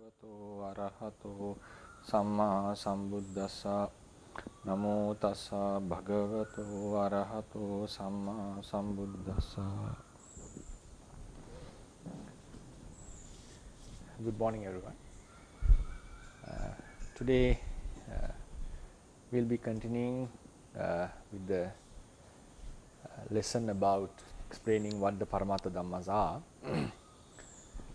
Bhagavato Arahato Samma Sambuddhassa Namo Tassa Bhagavato Arahato Samma Sambuddhassa. Good morning, everyone. Today we'll be continuing with the lesson about explaining what the Paramatha Dhammas are.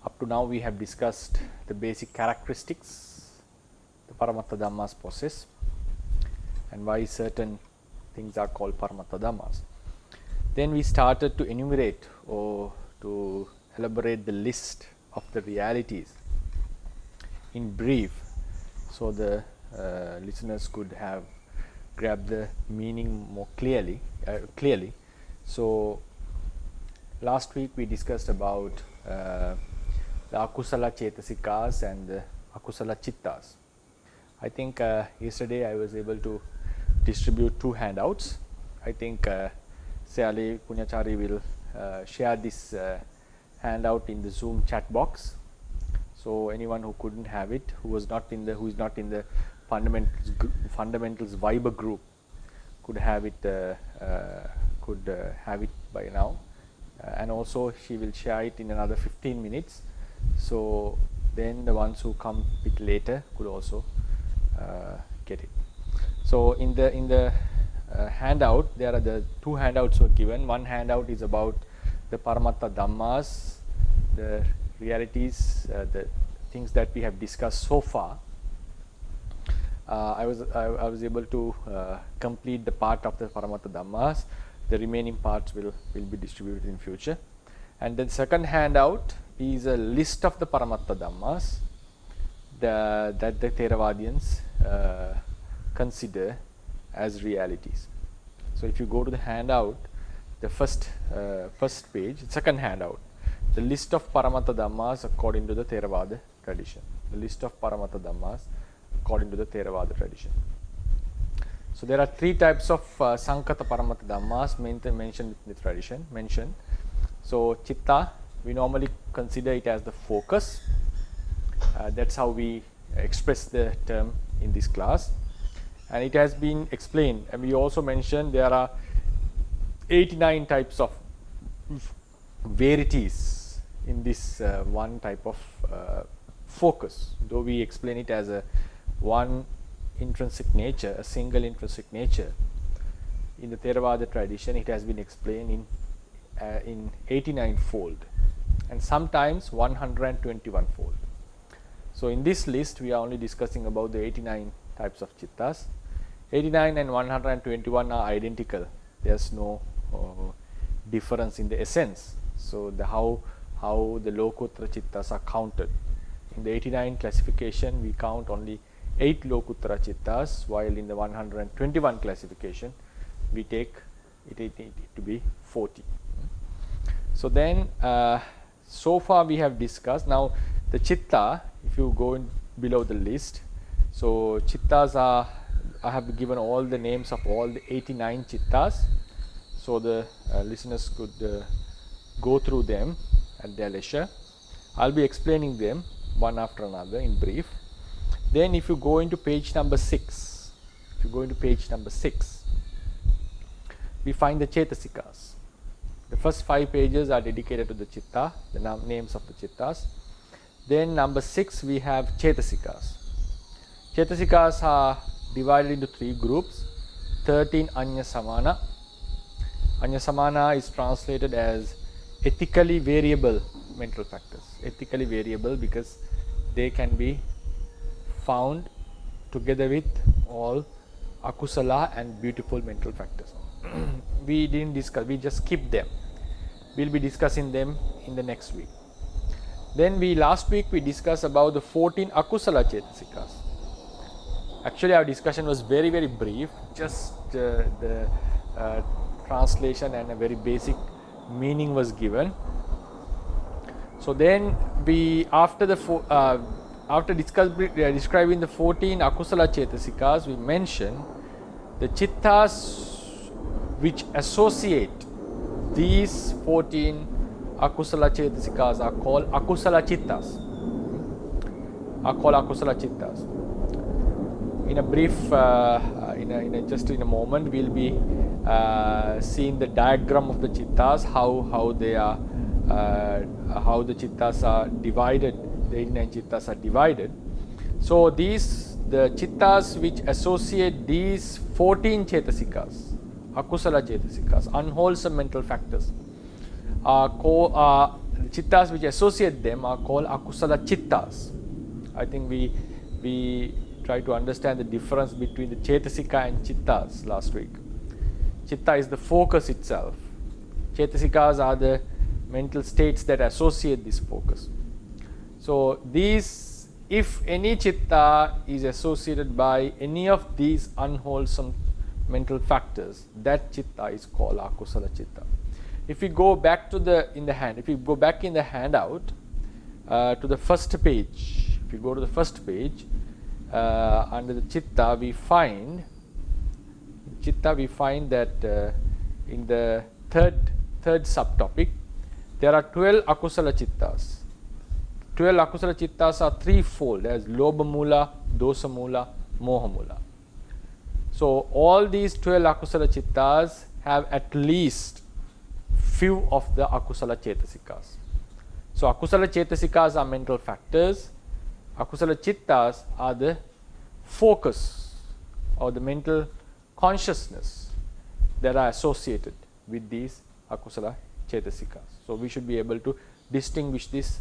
Up to now we have discussed the basic characteristics the Paramatha Dhammas possess and why certain things are called Paramatha Dhammas. Then we started to enumerate or to elaborate the list of the realities in brief, so the listeners could have grabbed the meaning more clearly. So last week we discussed about the Akusala Chetasikas and the Akusala Chittas. I think yesterday I was able to distribute 2 handouts. I think Seali Punyachari will share this handout in the Zoom chat box. So anyone who couldn't have it, who is not in the fundamentals Viber group, could have it by now. And also she will share it in another 15 minutes. So then the ones who come a bit later could also get it. So in the handout, there are the 2 handouts were given. One handout is about the Paramatha Dhammas, the realities, the things that we have discussed so far. I was able to complete the part of the Paramatha Dhammas. The remaining parts will be distributed in future. And then second handout is a list of the Paramatha Dhammas that the Theravadians consider as realities. So if you go to the handout, the first page, second handout, the list of Paramatha Dhammas according to the Theravada tradition. The list of Paramatha Dhammas according to the Theravada tradition. So there are 3 types of Sankata Paramatha Dhammas mentioned in the tradition. So Chitta, we normally consider it as the focus. That's how we express the term in this class. And it has been explained. And we also mentioned there are 89 types of verities in this one type of focus. Though we explain it as a one intrinsic nature, a single intrinsic nature, in the Theravada tradition it has been explained in 89 fold and sometimes 121 fold. So in this list we are only discussing about the 89 types of Chittas. 89 and 121 are identical. There's no difference in the essence. So the how the Lokuttara Chittas are counted. In the 89 classification we count only 8 Lokuttara Chittas, while in the 121 classification we take it to be 40. So then so far we have discussed. Now the Chitta, if you go in below the list, so Chittas are, I have given all the names of all the 89 Chittas, so the listeners could go through them at their leisure. I'll be explaining them one after another in brief. Then if you go into page number 6, we find the Chetasikas. The first 5 pages are dedicated to the Chitta, the names of the Chittas. Then number 6 we have Chetasikas. Chetasikas are divided into 3 groups. 13 Anya Samana. Anya Samana is translated as ethically variable mental factors. Ethically variable because they can be found together with all akusala and beautiful mental factors. We didn't discuss, we just skipped them. We'll be discussing them in the next week. Then last week we discussed about the 14 akusala Chetasikas. Actually our discussion was very brief, just the translation and a very basic meaning was given. So then after describing the 14 akusala Chetasikas, we mentioned the Chittas which associate these 14 akusala Chetasikas are called akusala Chittas. are called akusala chittas. In a brief, just in a moment, we'll be seeing the diagram of the chittas, how they are, how the chittas are divided. The 89 chittas are divided. So the chittas which associate these 14 chetasikas, akusala chetasikas, unwholesome mental factors, chittas which associate them are called akusala chittas. I think we try to understand the difference between the chetasika and chittas last week. Chitta is the focus itself. Chetasikas are the mental states that associate this focus. So these, if any chitta is associated by any of these unwholesome mental factors, that chitta is called akusala chitta. If we go back to if we go back in the handout to the first page, if you go to the first page, under the chitta we find that in the third subtopic there are 12 akusala chittas. 12 akusala chittas are threefold, as lobha mula, dosa mula, moha mula. So all these 12 akusala chittas have at least few of the akusala chetasikas. So akusala chetasikas are mental factors. Akusala chittas are the focus or the mental consciousness that are associated with these akusala chetasikas. So we should be able to distinguish this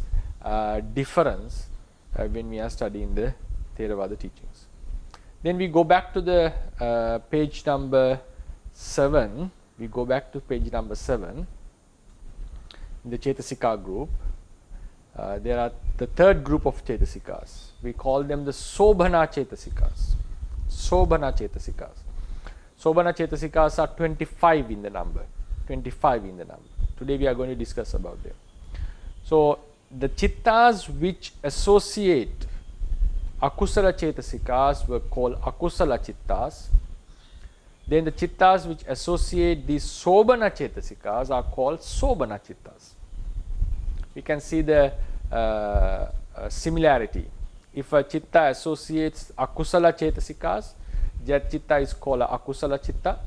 difference when we are studying the Theravada teachings. Then we go back to the page number 7. We go back to page number 7 in the Chetasika group. There are the third group of Chetasikas. We call them the Sobhana Chetasikas. Sobhana Chetasikas. Sobhana Chetasikas are 25 in the number. 25 in the number. Today we are going to discuss about them. So the chittas which associate akusala chetasikas were called akusala chittas. Then the chittas which associate these sobhana chetasikas are called sobhana chittas. We can see the similarity. If a chitta associates akusala chetasikas, that chitta is called akusala chitta.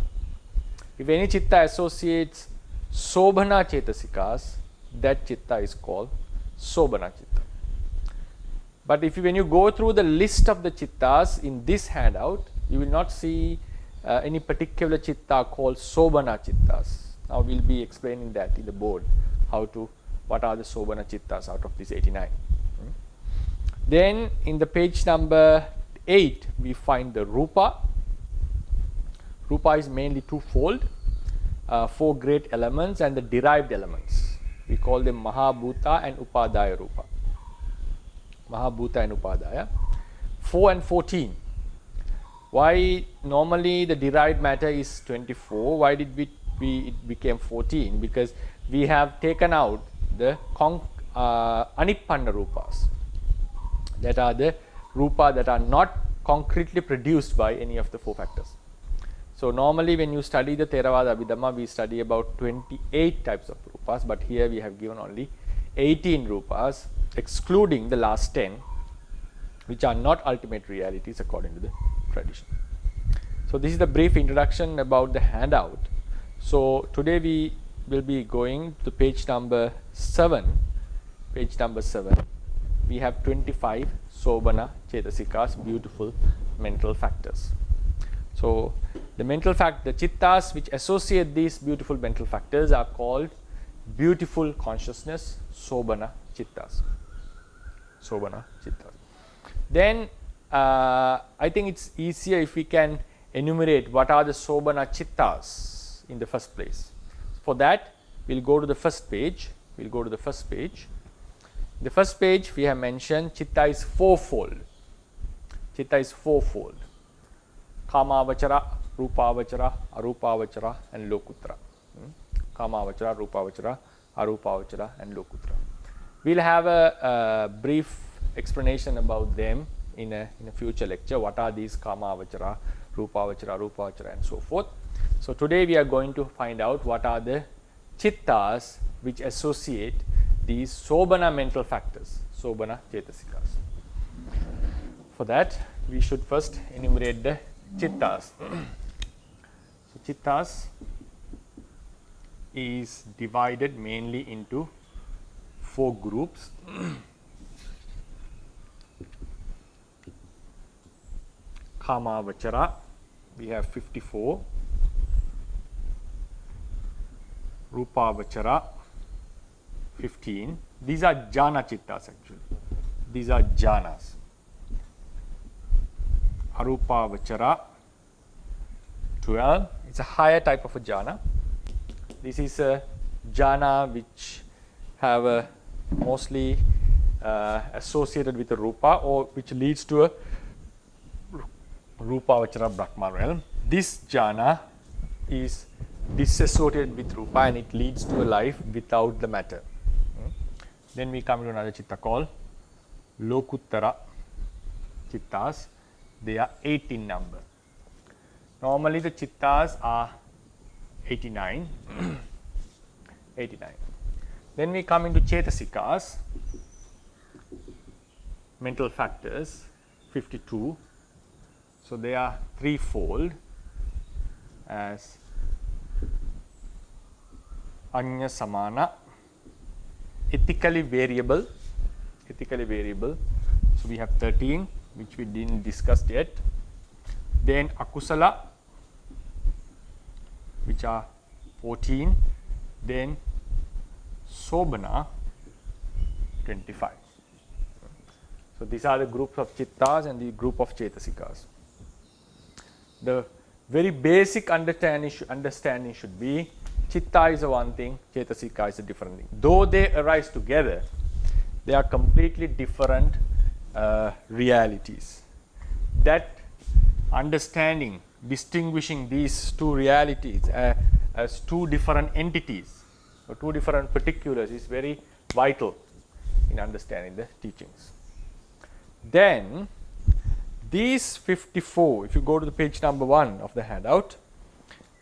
If any chitta associates sobhana chetasikas, that chitta is called sobhana chitta. But when you go through the list of the chittas in this handout, you will not see any particular chitta called sobhana chittas. Now we'll be explaining that in the board, what are the sobhana chittas out of these 89. Then in the page number 8, we find the rupa. Rupa is mainly twofold, 4 great elements and the derived elements. We call them Mahabhuta and Upadaya Rupa. Mahabhuta and Upadaya. 4 and 14. Why normally the derived matter is 24? Why did it became 14? Because we have taken out the Anippanna Rupas. That are the Rupa that are not concretely produced by any of the 4 factors. So normally when you study the Theravada Abhidhamma, we study about 28 types of Rupas, but here we have given only 18 Rupas, excluding the last 10, which are not ultimate realities according to the tradition. So this is the brief introduction about the handout. So today we will be going to page number 7. Page number 7. We have 25 Sobhana Chetasikas, beautiful mental factors. So the chittas which associate these beautiful mental factors are called beautiful consciousness, Sobhana Chittas. Sobhana Chittas. Then I think it's easier if we can enumerate what are the Sobhana Chittas in the first place. For that, we'll go to the first page. In the first page, we have mentioned Chitta is fourfold. Kamavachara, Rupavachara, Arupavachara and Lokutra. Kamavachara, Rupavachara, Arupavachara and Lokutra. We'll have a brief explanation about them in a future lecture. What are these Kamavachara, Rupavachara, Arupavachara and so forth. So today we are going to find out what are the chittas which associate these Sobhana mental factors, Sobhana Chetasikas. For that, we should first enumerate the chittas. So chittas is divided mainly into 4 groups. Kamavachara, we have 54. Rupavachara, 15. These are jhana chittas actually. These are jhanas. Arupavachara, 12. It's a higher type of a jhana. This is a jhana which have a mostly associated with a rupa, or which leads to a Rupavachara Brahma realm. This jhana is disassociated with rupa and it leads to a life without the matter. Then we come to another chitta called Lokuttara chittas. They are 8 in number. Normally the chittas are 89. 89. Then we come into Chetasikas, mental factors, 52. So they are threefold as Anya Samana, ethically variable. So we have 13, which we didn't discuss yet. Then Akusala, which are 14. Then Sobana, 25. So these are the groups of chittas and the group of chetasikas. The very basic understanding should be chitta is a one thing, chetasika is a different thing. Though they arise together, they are completely different realities. That understanding, distinguishing these two realities as two different entities or two different particulars is very vital in understanding the teachings. Then these 54, if you go to the page number 1 of the handout,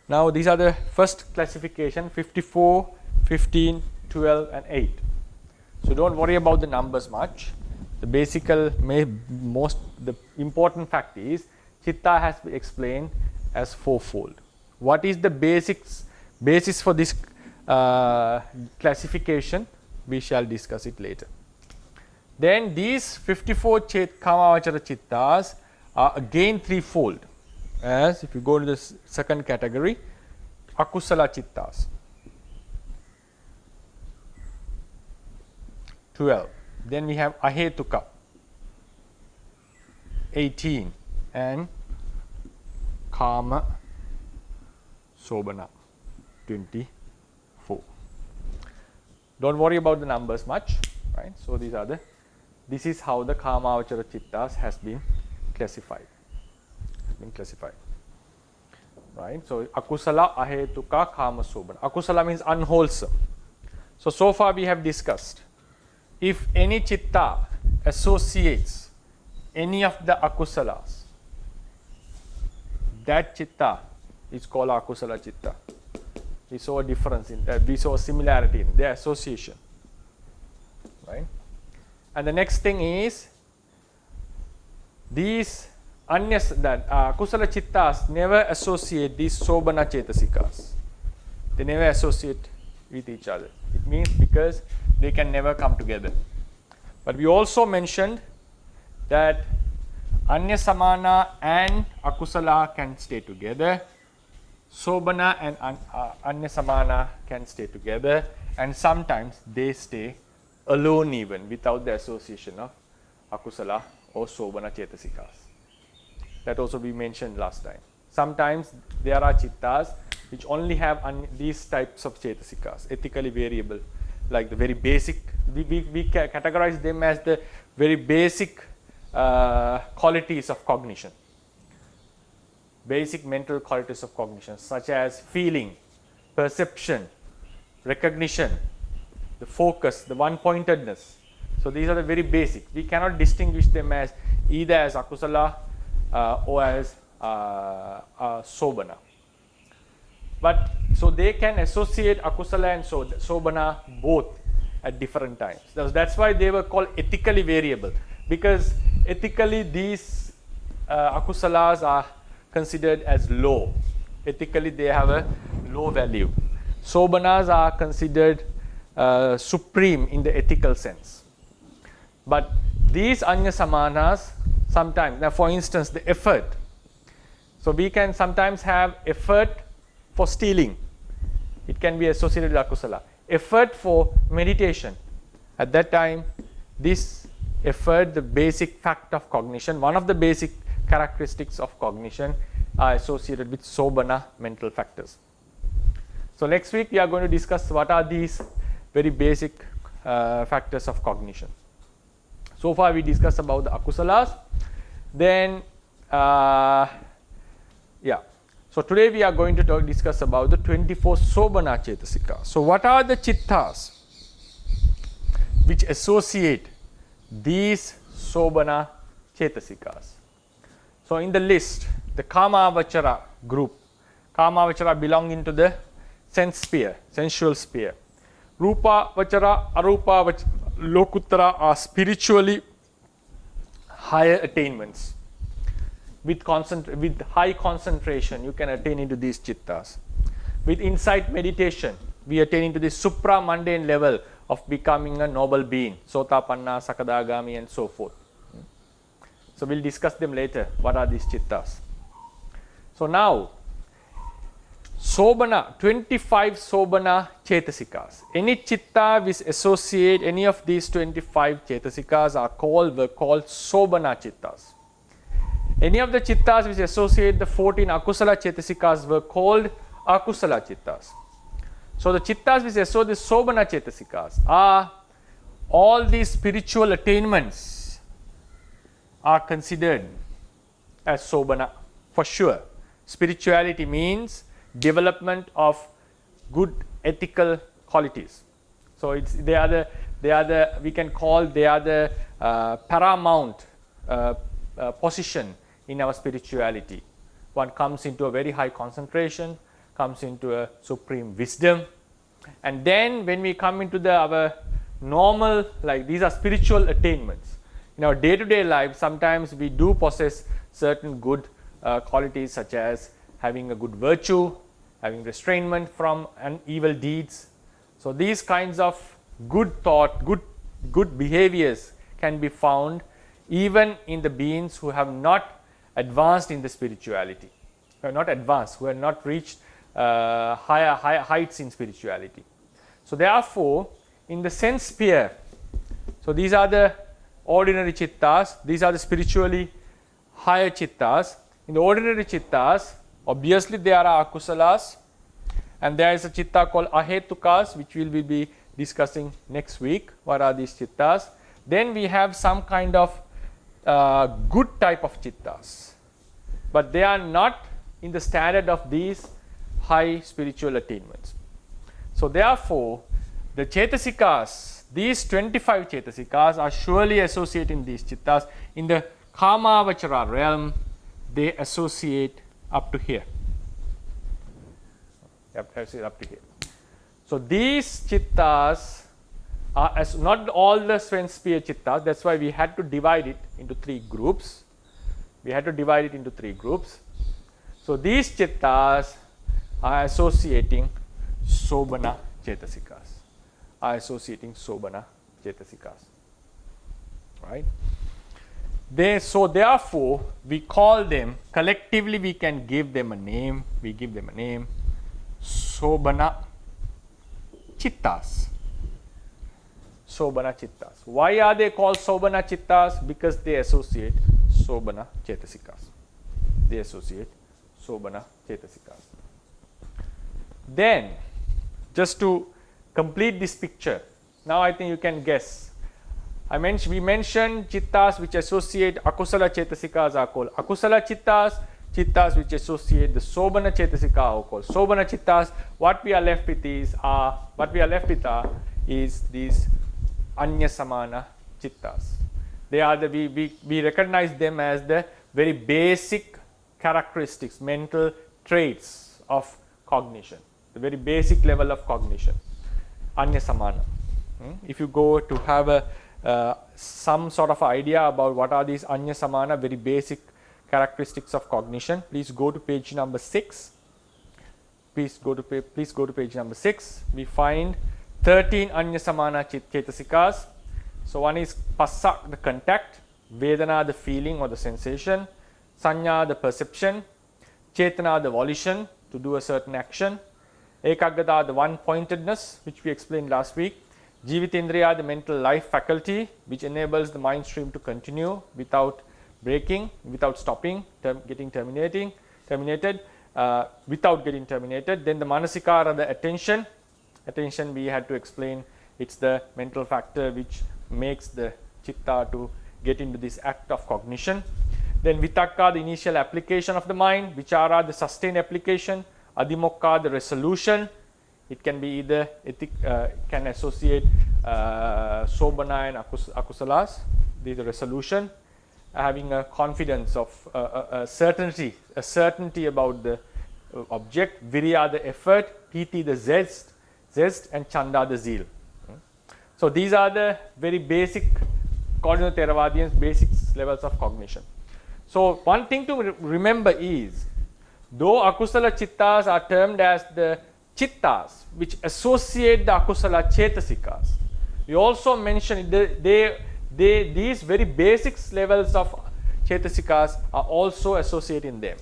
now these are the first classification: 54, 15, 12 and 8. So don't worry about the numbers much. The important fact is chitta has been explained as fourfold. What is the basis for this classification? We shall discuss it later. Then these 54 Kamavachara chittas are again threefold. As if you go to the second category, Akusala chittas, 12. Then we have Ahetuka, 18, and Kama Sobana, 24. Don't worry about the numbers much, right? So this is how the Kamavachara chittas has been classified. Right? So Akusala, Ahetuka, Kama Sobana. Akusala means unwholesome. So far we have discussed, if any chitta associates any of the akusalas, that chitta is called Akusala chitta. We saw a difference in that, we saw a similarity in their association. Right? And the next thing is, these Akusala chittas never associate these Sobana chetasikas. They never associate with each other. It means because they can never come together. But we also mentioned that Anya Samana and Akusala can stay together. Sobana and Anya Samana can stay together, and sometimes they stay alone even without the association of Akusala or Sobana chetasikas. That also we mentioned last time. Sometimes there are chittas which only have these types of chetasikas, ethically variable, like the very basic, we categorize them as the very basic qualities of cognition. Basic mental qualities of cognition, such as feeling, perception, recognition, the focus, the one-pointedness. So these are the very basic. We cannot distinguish them as either as Akusala or as Sobana. But so they can associate Akusala and Sobana both at different times. That's why they were called ethically variable, because ethically these akusalas are considered as low. Ethically they have a low value. Sobanas are considered supreme in the ethical sense. But these anya samanas sometimes, now for instance the effort. So we can sometimes have effort for stealing. It can be associated with akusala. Effort for meditation. At that time, this effort, the basic fact of cognition, one of the basic characteristics of cognition are associated with sobana mental factors. So next week we are going to discuss what are these very basic factors of cognition. So far we discussed about the akusalas. Then so today we are going to discuss about the 24 sobana chetasika. So what are the chittas which associate these sobana chetasikas? So in the list, the Kamavachara group, Kamavachara belong into the sense sphere, sensual sphere. Rupa Vachara, Arupa Vachara, Lokuttara are spiritually higher attainments. With high concentration, you can attain into these chittas. With insight meditation, we attain into the supra-mundane level of becoming a noble being, Sotapanna, Sakadagami and so forth. So we'll discuss them later. What are these chittas? So now, sobana, 25 sobana chetasikas. Any chitta which associate any of these 25 chetasikas were called sobana chittas. Any of the chittas which associate the 14 akusala chetasikas were called akusala chittas. So the chittas which associate the sobana chetasikas are all these spiritual attainments are considered as sobana for sure. Spirituality means development of good ethical qualities. So they are the paramount position in our spirituality. One comes into a very high concentration, comes into a supreme wisdom, and then when we come into our normal, like these are spiritual attainments. In our day-to-day life, sometimes we do possess certain good qualities such as having a good virtue, having restrainment from evil deeds. So these kinds of good thought, good behaviors can be found even in the beings who have not advanced in the spirituality, who have not reached higher heights in spirituality. So therefore, in the sense sphere, so these are the ordinary chittas, these are the spiritually higher chittas. In the ordinary chittas, obviously there are akusalas, and there is a chitta called ahetukas, which we will be discussing next week. What are these chittas? Then we have some kind of good type of chittas, but they are not in the standard of these high spiritual attainments. So therefore, the chetasikas, these 25 chetasikas are surely associating these chittas. In the Kamavachara realm, they associate up to here. Up to here. So these chittas are as not all the sense sphere chittas. That's why we had to divide it into 3 groups. So these chittas are associating sobana chetasikas. Right? So therefore, we call them collectively. We can give them a name. We give them a name. Sobana chittas. Why are they called sobana chittas? Because they associate sobana chetasikas. Then, just to complete this picture, now I think you can guess. We mentioned chittas which associate akusala chetasikas are called akusala chittas. Chittas which associate the sobana chetasika are called sobana chittas. What we are left with is these anya samana chittas. They are we recognize them as the very basic characteristics, mental traits of cognition, the very basic level of cognition, anya samana. If you go to have a some sort of idea about what are these Anya Samana, very basic characteristics of cognition. Please go to page number 6. Please go to page number 6. We find 13 Anya Samana Chetasikas. So one is Passa, the contact, Vedana, the feeling or the sensation, Sanya, the perception, Chetana, the volition to do a certain action, Ekaggata, the one-pointedness, which we explained last week, Jivitindriya, the mental life faculty, which enables the mind stream to continue without breaking, without stopping, getting terminated, without getting terminated. Then the Manasikara, the attention. Attention we had to explain, it's the mental factor which makes the chitta to get into this act of cognition. Then Vitakka, the initial application of the mind, Vichara, the sustained application, Adhimokka, the resolution. It can be either can associate Sobana and Akusalas, the resolution, having a confidence of a certainty about the object, Virya, the effort, Piti, the zest, and Chanda, the zeal. So these are the very basic, according to Theravadians, basic levels of cognition. So one thing to remember is, though Akusala Chittas are termed as the Chittas which associate the Akusala Chetasikas, we also mentioned these very basic levels of Chetasikas are also associated in them.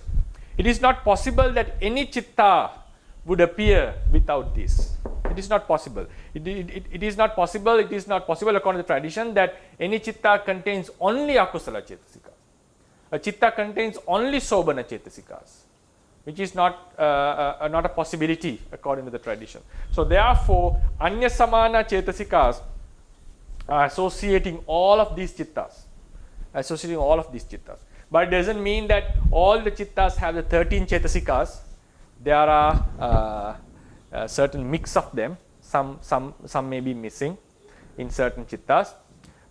It is not possible that any Chitta would appear without this. It is not possible. It is not possible. It is not possible according to the tradition that any Chitta contains only Akusala Chetasikas. A Chitta contains only Sobana Chetasikas, which is not a possibility according to the tradition. So therefore, Anya Samana Chetasikas are associating all of these Chittas. But it doesn't mean that all the Chittas have the 13 Chetasikas. There are a certain mix of them. Some may be missing in certain Chittas.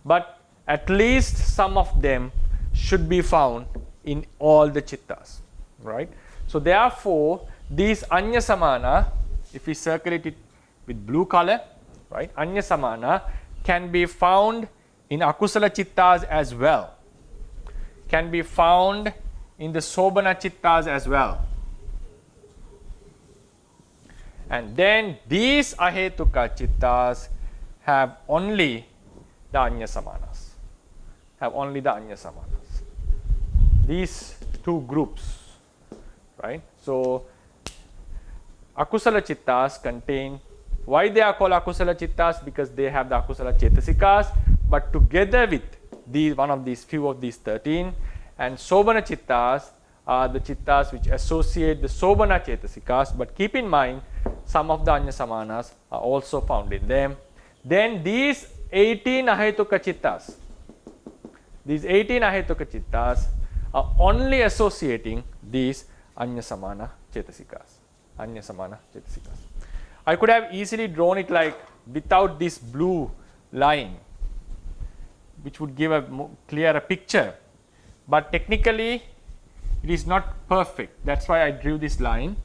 But at least some of them should be found in all the Chittas. Right? So therefore, these Anya Samana, if we circulate it with blue color, right, Anya Samana can be found in Akusala Chittas as well. Can be found in the Sobana Chittas as well. And then these Ahetuka Chittas have only the Anya Samanas. These two groups. Right? So, Akusala Chittas contain, why they are called Akusala Chittas? Because they have the Akusala Chetasikas, but together with few of these 13, and Sobana Chittas are the Chittas which associate the Sobana Chetasikas, but keep in mind, some of the Anya Samanas are also found in them. Then these 18 Ahetuka Chittas are only associating these Anya Samana Chetasikas. I could have easily drawn it like without this blue line, which would give a clearer picture. But technically, it is not perfect. That's why I drew this line.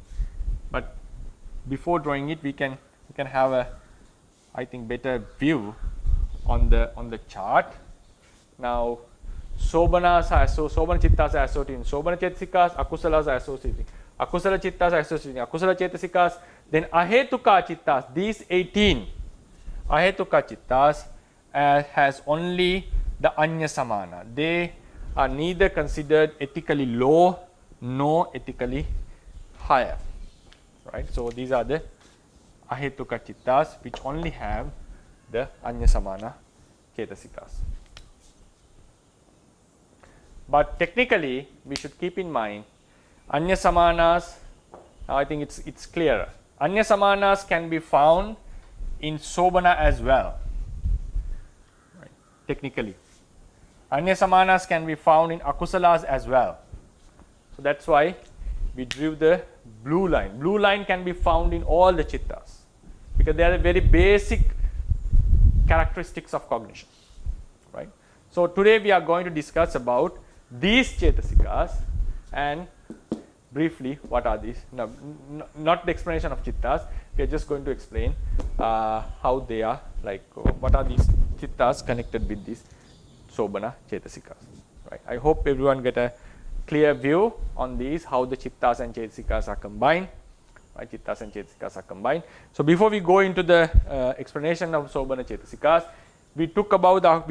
But before drawing it, we can have a, I think, better view on the chart. Now, Sobana Chittas are associated in Sobana Chetasikas, Akusalas are associated. Akusala Chittas are associated in Akusala Chetasikas. Then Ahetuka Chittas, these 18 Ahetuka Chittas has only the Anya Samana. They are neither considered ethically low nor ethically higher. Right? So these are the Ahetuka Chittas which only have the Anya Samana Chetasikas. But technically, we should keep in mind Anya Samanas, I think it's clearer. Anya Samanas can be found in Sobana as well. Right? Technically. Anya Samanas can be found in Akusalas as well. So that's why we drew the blue line. Blue line can be found in all the Chittas because they are the very basic characteristics of cognition. Right? So today we are going to discuss about these Chetasikas and briefly what are these. No, not the explanation of Chittas, we are just going to explain how they are, like what are these chittas connected with these Sobhana Chetasikas. Right. I hope everyone get a clear view on these, how the chittas and Chetasikas are combined. Right, chittas and Chetasikas are combined. So before we go into the explanation of Sobhana Chetasikas, we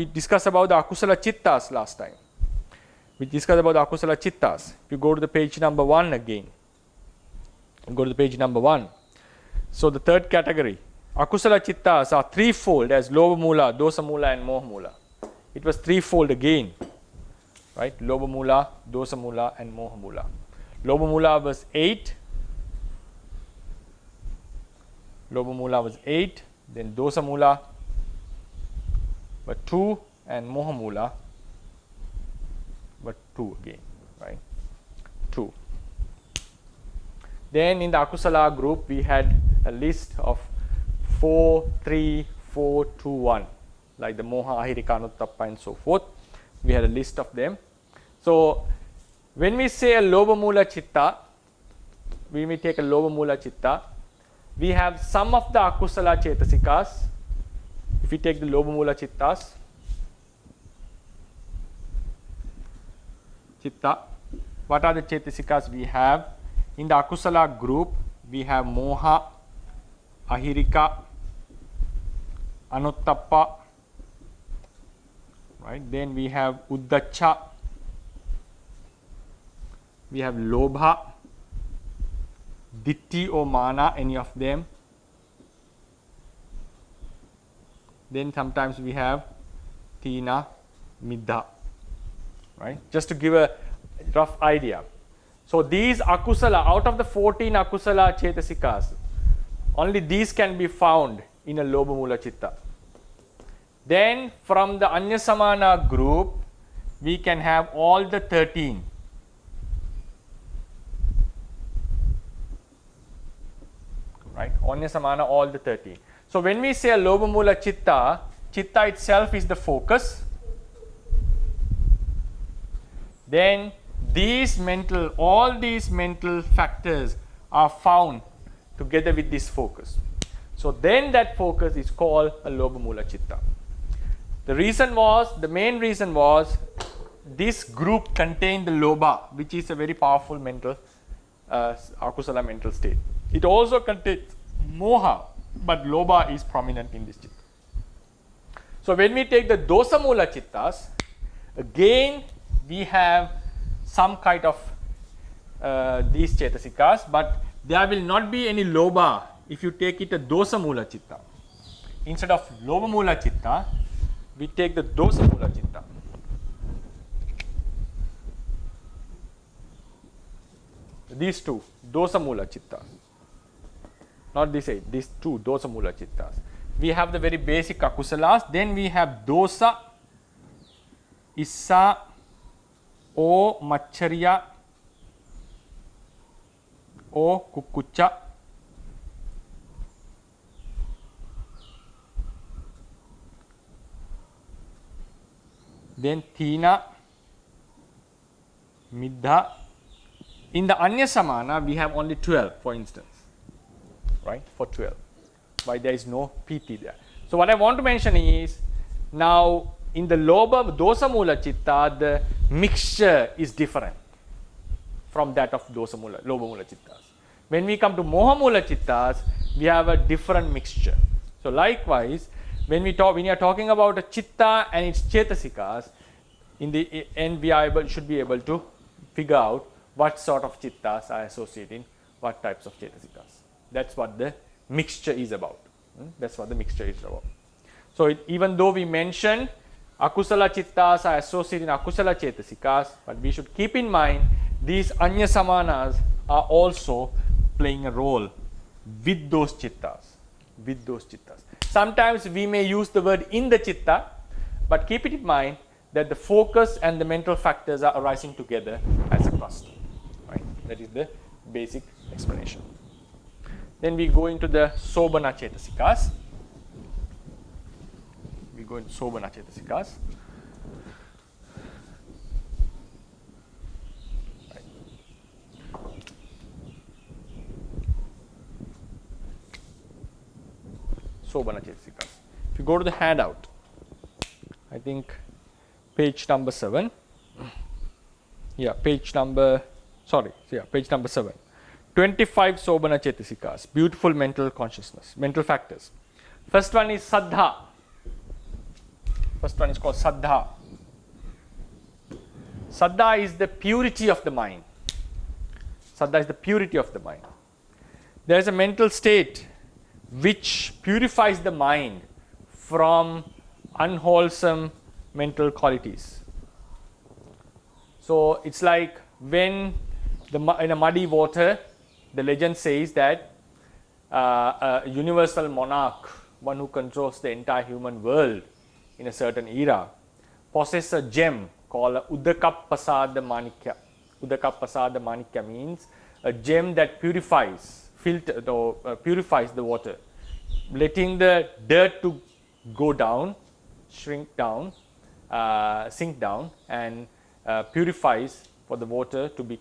discussed about the Akusala Chittas last time. We discussed about the Akusala Chittas. If you go to the page number 1 again, go to the page number 1. So the third category, Akusala Chittas are threefold as Lobha Mula, Dosa Mula and Moha Mula. It was threefold again, right? Lobha Mula, Dosa Mula and Moha Mula. Lobha Mula was 8. Lobha Mula was 8. Then Dosa Mula were 2 and Moha Mula were 2 again, right? 2. Then in the Akusala group, we had a list of 4, 3, 4, 2, 1, like the Moha, Ahirika, Anuttappa and so forth. We had a list of them. So when we say a Lobha Mula Chitta, when we take a Lobha Mula Chitta, we have some of the Akusala Chetasikas. If we take the Lobha Mula Chittas, Chitta, what are the Chetasikas we have? In the Akusala group, we have Moha, Ahirika, Anuttappa, right? Then we have Uddacha, we have Lobha, Ditti or Mana, any of them. Then sometimes we have Tina, Middha, right? Just to give a rough idea. So these Akusala, out of the 14 Akusala Chetasikas, only these can be found in a Lobha Mula Chitta. Then from the Anyasamana group, we can have all the 13. Right? Anyasamana, all the 13. So when we say a Lobha Mula Chitta, Chitta itself is the focus. Then all these mental factors are found together with this focus. So then that focus is called a Lobha Mula Chitta. The main reason was this group contained the Lobha, which is a very powerful mental, Akusala mental state. It also contains Moha, but Lobha is prominent in this Chitta. So when we take the Dosa Mula Chittas, again we have some kind of these Chetasikas, but there will not be any Lobha if you take it a Dosa Mula Chitta. Instead of Lobha Mula Chitta, we take the Dosa Mula Chitta. These two, Dosa Mula Chittas. Not these 8, these 2 Dosa Mula Chittas. We have the very basic Akusalas, then we have Dosa, Issa, O Machariya, O Kukkucha, then Tina, Middha. In the Anyasamana, we have only 12, for instance, right? For 12. Why there is no PT there? So what I want to mention is, now in the Lobha Dosa Mula Chitta, the mixture is different from that of Dosa Mula, Lobha Mula Chittas. When we come to Moha Mula Chittas, we have a different mixture. So likewise, when we are talking about a Chitta and its Chetasikas, in the end we should be able to figure out what sort of Chittas are associating what types of Chetasikas. That's what the mixture is about. That's what the mixture is about. So even though we mentioned Akusala Chittas are associated in Akusala Chetasikas, but we should keep in mind these Anyasamanas are also playing a role with those Chittas. Sometimes we may use the word in the Chitta, but keep it in mind that the focus and the mental factors are arising together as a cluster. Right? That is the basic explanation. Then we go into the Sobhana Chetasikas. We go into Sobhana Chetasikas. Right. Sobana Chetasikas. If you go to the handout, I think page number 7. Yeah, page number 7. 25 Sobana Chetasikas, beautiful mental consciousness, mental factors. First one is Saddha. First one is called Saddha. Saddha is the purity of the mind. Saddha is the purity of the mind. There is a mental state which purifies the mind from unwholesome mental qualities. So it's like when in a muddy water, the legend says that a universal monarch, one who controls the entire human world in a certain era, possesses a gem called Udakappasada Manikya. Udakappasada Manikya means a gem that purifies, purifies the water, letting the dirt to go down, shrink down, sink down, and purifies for the water to be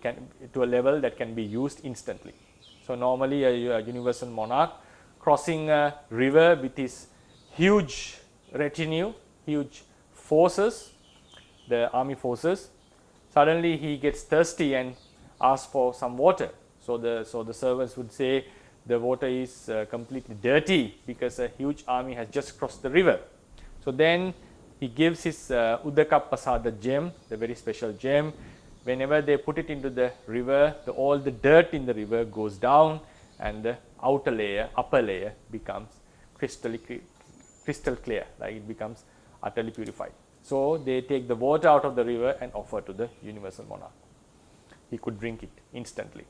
to a level that can be used instantly. So normally a universal monarch crossing a river with his huge retinue, huge forces, the army forces, suddenly he gets thirsty and asks for some water. So the servants would say the water is completely dirty because a huge army has just crossed the river. So then he gives his Udakappasada gem, the very special gem. Whenever they put it into the river, all the dirt in the river goes down and the outer layer, upper layer becomes crystal clear, like it becomes utterly purified. So they take the water out of the river and offer to the universal monarch. He could drink it instantly.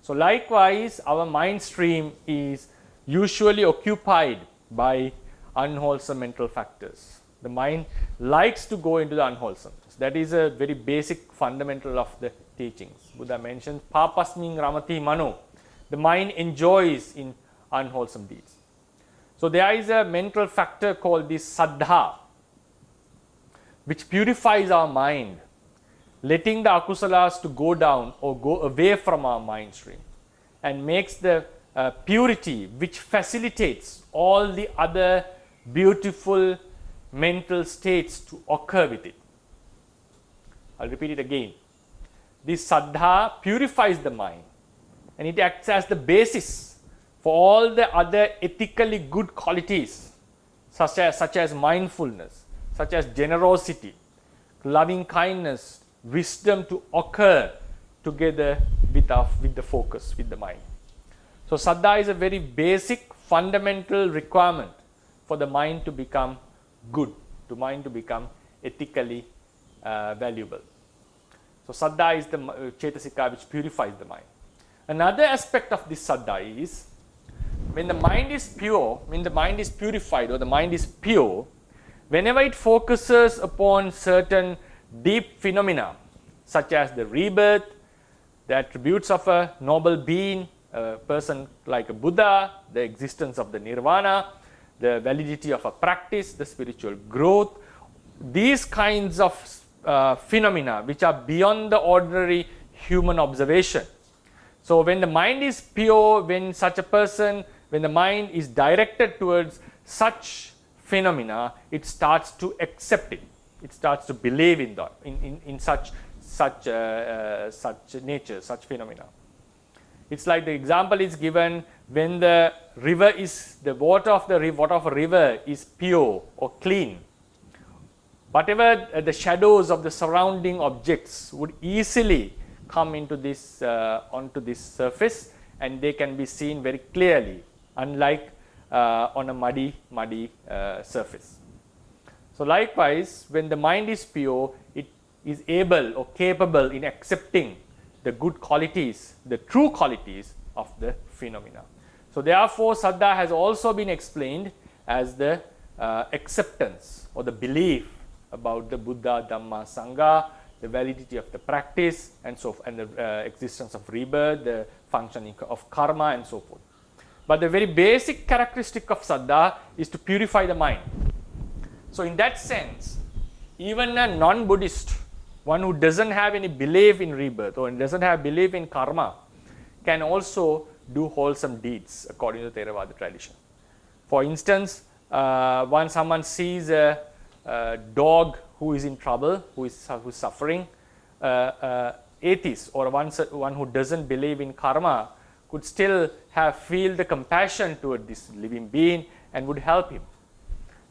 So likewise, our mind stream is usually occupied by unwholesome mental factors. The mind likes to go into the unwholesome. That is a very basic fundamental of the teachings. Buddha mentions papasming ramati mano. The mind enjoys in unwholesome deeds. So there is a mental factor called the saddha, which purifies our mind, letting the akusalas to go down or go away from our mind stream, and makes the purity which facilitates all the other beautiful mental states to occur with it. I'll repeat it again. This saddha purifies the mind, and it acts as the basis for all the other ethically good qualities such as mindfulness, such as generosity, loving kindness, wisdom to occur together with the focus, with the mind. So saddha is a very basic fundamental requirement for the mind to become good, to mind to become ethically valuable. So saddha is the chetasika which purifies the mind. Another aspect of this saddha is when the mind is pure, when the mind is purified or the mind is pure, whenever it focuses upon certain deep phenomena such as the rebirth, the attributes of a noble being, a person like a Buddha, the existence of the nirvana, the validity of a practice, the spiritual growth, these kinds of phenomena which are beyond the ordinary human observation. So when the mind is pure, when the mind is directed towards such phenomena, it starts to accept it. It starts to believe in that, in such nature, such phenomena. It's like the example is given when the water of a river is pure or clean. Whatever the shadows of the surrounding objects would easily come into this onto this surface, and they can be seen very clearly, unlike on a muddy surface. So likewise, when the mind is pure, it is able or capable in accepting the good qualities, the true qualities of the phenomena. So therefore, saddha has also been explained as the acceptance or the belief about the Buddha, Dhamma, Sangha, the validity of the practice, and the existence of rebirth, the functioning of karma, and so forth. But the very basic characteristic of saddha is to purify the mind. So in that sense, even a non-Buddhist, one who doesn't have any belief in rebirth or doesn't have belief in karma, can also do wholesome deeds according to the Theravada tradition. For instance, when someone sees a dog who is in trouble, who is suffering, atheist or one who doesn't believe in karma could still feel the compassion toward this living being and would help him.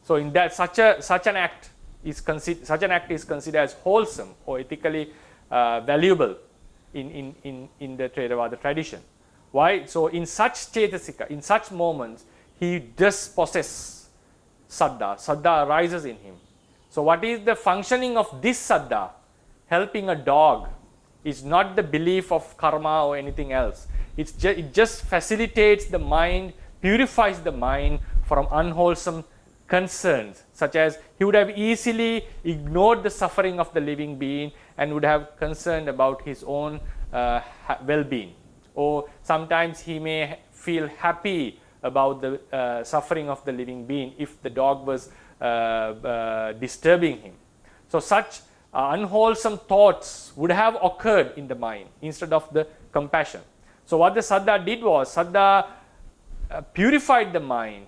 So in that such an act is considered as wholesome or ethically valuable in the Theravada tradition. Why? So in such cetasika, in such moments, he does possess saddha. Saddha arises in him. So what is the functioning of this saddha? Helping a dog is not the belief of karma or anything else. It just facilitates the mind, purifies the mind from unwholesome concerns, such as he would have easily ignored the suffering of the living being and would have concerned about his own well-being. Or sometimes he may feel happy about the suffering of the living being if the dog was disturbing him. So such unwholesome thoughts would have occurred in the mind instead of the compassion. So what the saddha did was, saddha purified the mind,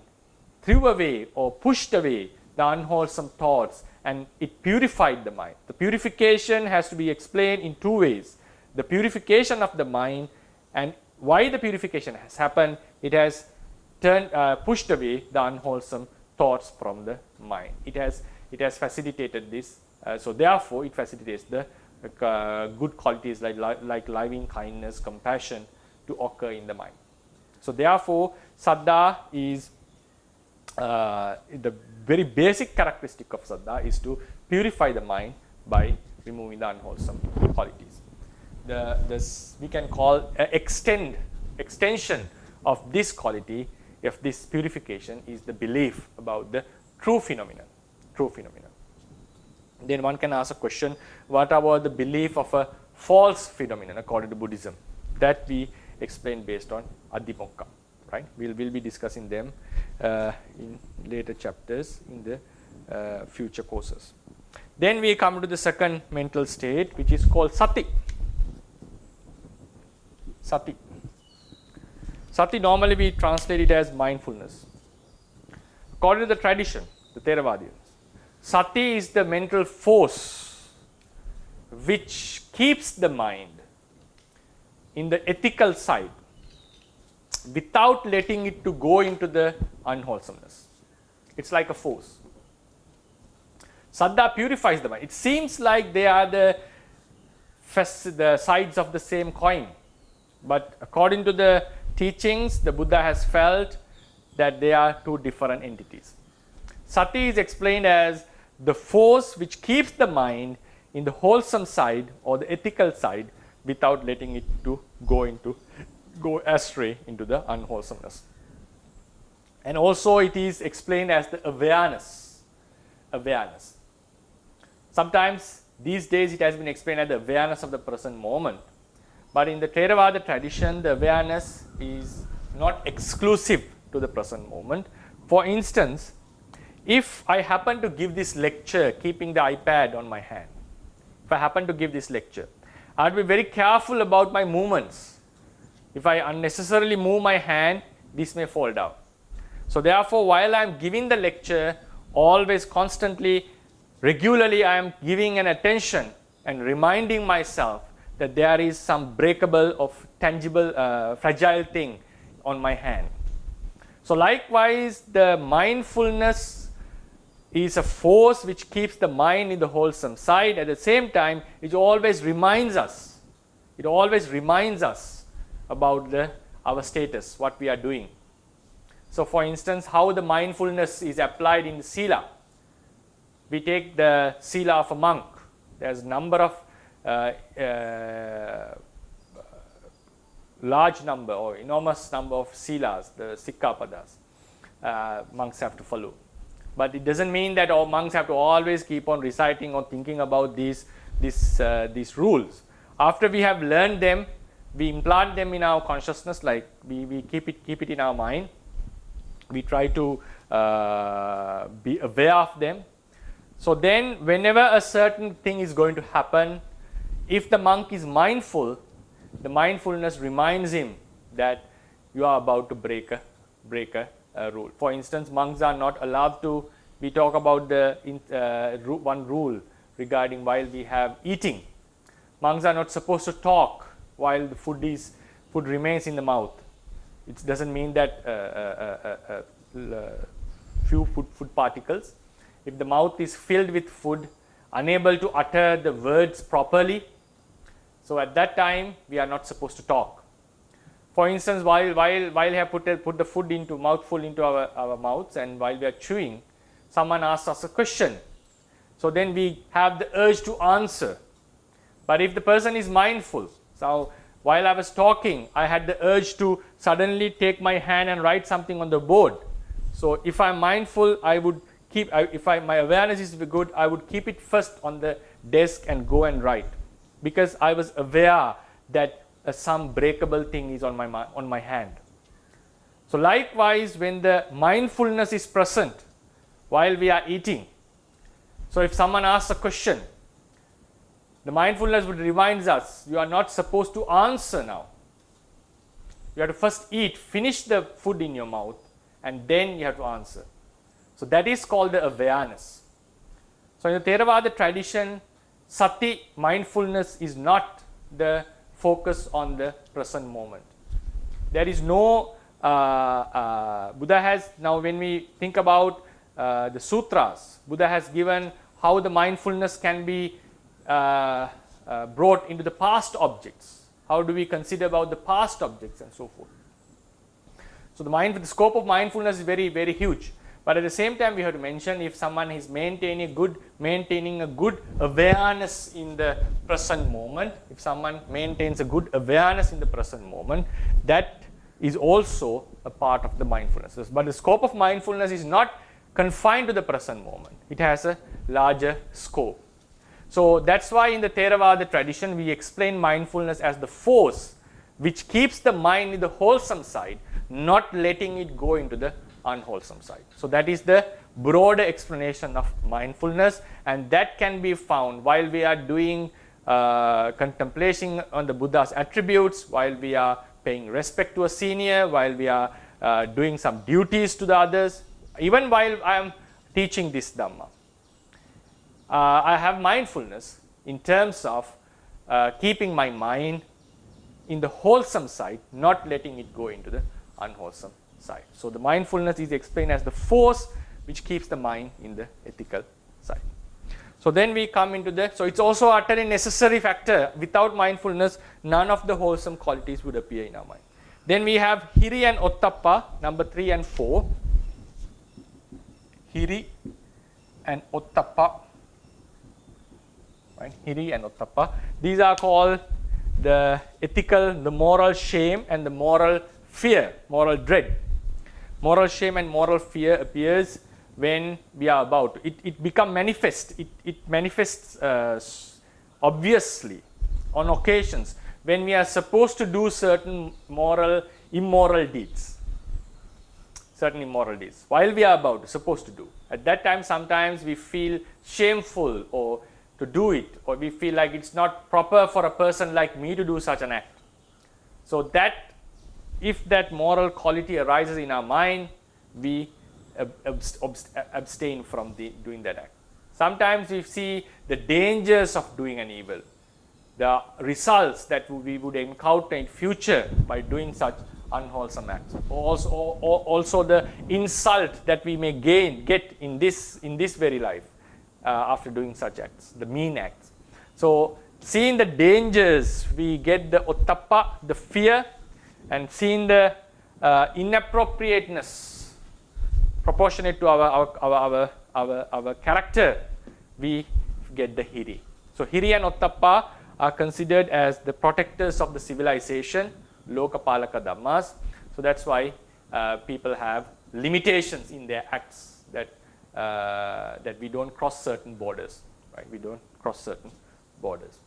threw away or pushed away the unwholesome thoughts, and it purified the mind. The purification has to be explained in two ways. The purification of the mind, and why the purification has happened, it has pushed away the unwholesome thoughts from the mind. It has facilitated this. So therefore, it facilitates the good qualities like loving kindness, compassion to occur in the mind. So therefore, saddha is the very basic characteristic of saddha is to purify the mind by removing the unwholesome qualities. We can call extension of this quality, of this purification, is the belief about the true phenomenon. Then one can ask a question, what about the belief of a false phenomenon according to Buddhism? That we explain based on Adhimokka, right? We'll be discussing them in later chapters in the future courses. Then we come to the second mental state, which is called sati. Sati normally we translate it as mindfulness. According to the tradition, the Theravadians, sati is the mental force which keeps the mind in the ethical side without letting it to go into the unwholesomeness. It's like a force. Saddha purifies the mind. It seems like they are the sides of the same coin. But according to the teachings, the Buddha has felt that they are two different entities. Sati is explained as the force which keeps the mind in the wholesome side or the ethical side without letting it to go astray into the unwholesomeness. And also it is explained as the awareness. Sometimes these days it has been explained as the awareness of the present moment. But in the Theravada tradition, the awareness is not exclusive to the present moment. For instance, if I happen to give this lecture keeping the iPad on my hand, if I happen to give this lecture, I have to be very careful about my movements. If I unnecessarily move my hand, this may fall down. So therefore, while I am giving the lecture, always constantly, regularly I am giving an attention and reminding myself that there is some breakable of tangible, fragile thing on my hand. So likewise, the mindfulness is a force which keeps the mind in the wholesome side. At the same time, it always reminds us about our status, what we are doing. So for instance, how the mindfulness is applied in the sila. We take the sila of a monk. There's a number of large number or enormous number of silas, the sikkhapadas, monks have to follow. But it doesn't mean that all monks have to always keep on reciting or thinking about these rules. After we have learned them, we implant them in our consciousness, like we keep it in our mind. We try to be aware of them. So then whenever a certain thing is going to happen, if the monk is mindful, the mindfulness reminds him that you are about to break a rule. For instance, monks are not allowed to, we talk about the one rule regarding while we have eating. Monks are not supposed to talk while the food remains in the mouth. It doesn't mean that few food particles. If the mouth is filled with food, unable to utter the words properly, so at that time we are not supposed to talk. For instance, while we have put the food into mouthful into our mouths, and while we are chewing, someone asks us a question. So then we have the urge to answer. But if the person is mindful, so while I was talking, I had the urge to suddenly take my hand and write something on the board. So if I'm mindful, I would keep, my awareness is good, I would keep it first on the desk and go and write, because I was aware that some breakable thing is on my hand. So likewise, when the mindfulness is present while we are eating, so if someone asks a question, the mindfulness would remind us, you are not supposed to answer now. You have to first eat, finish the food in your mouth, and then you have to answer. So that is called the awareness. So in the Theravada tradition, sati, mindfulness, is not the focus on the present moment. There is no, Buddha has, now when we think about the sutras, Buddha has given how the mindfulness can be brought into the past objects. How do we consider about the past objects and so forth. So the scope of mindfulness is very, very huge. But at the same time, we have to mention, if someone is maintaining a good awareness in the present moment, if someone maintains a good awareness in the present moment, that is also a part of the mindfulness. But the scope of mindfulness is not confined to the present moment. It has a larger scope. So that's why in the Theravada tradition, we explain mindfulness as the force which keeps the mind in the wholesome side, not letting it go into the unwholesome side. So that is the broader explanation of mindfulness, and that can be found while we are doing contemplation on the Buddha's attributes, while we are paying respect to a senior, while we are doing some duties to the others, even while I am teaching this Dhamma. I have mindfulness in terms of keeping my mind in the wholesome side, not letting it go into the unwholesome side. So the mindfulness is explained as the force which keeps the mind in the ethical side. So then we come into the, so it's also utterly necessary factor. Without mindfulness, none of the wholesome qualities would appear in our mind. Then we have Hiri and Ottappa, number 3 and 4. Hiri and Ottappa. Right? Hiri and Ottappa. These are called the ethical, the moral shame and the moral fear, moral dread. Moral shame and moral fear appears when we are about. It becomes manifest. It manifests obviously on occasions when we are supposed to do certain immoral deeds. Certain immoral deeds. While we are about, supposed to do. At that time, sometimes we feel shameful or to do it, or we feel like it's not proper for a person like me to do such an act. So that, if that moral quality arises in our mind, we abstain from doing that act. Sometimes we see the dangers of doing an evil, the results that we would encounter in future by doing such unwholesome acts. Also the insult that we may get in this very life after doing such acts, the mean acts. So seeing the dangers, we get the ottappa, the fear, and seeing the inappropriateness proportionate to our character, we get the hiri. So hiri and ottappa are considered as the protectors of the civilization, lokapalaka dhammas. So that's why people have limitations in their acts, that we don't cross certain borders, right? We don't cross certain borders.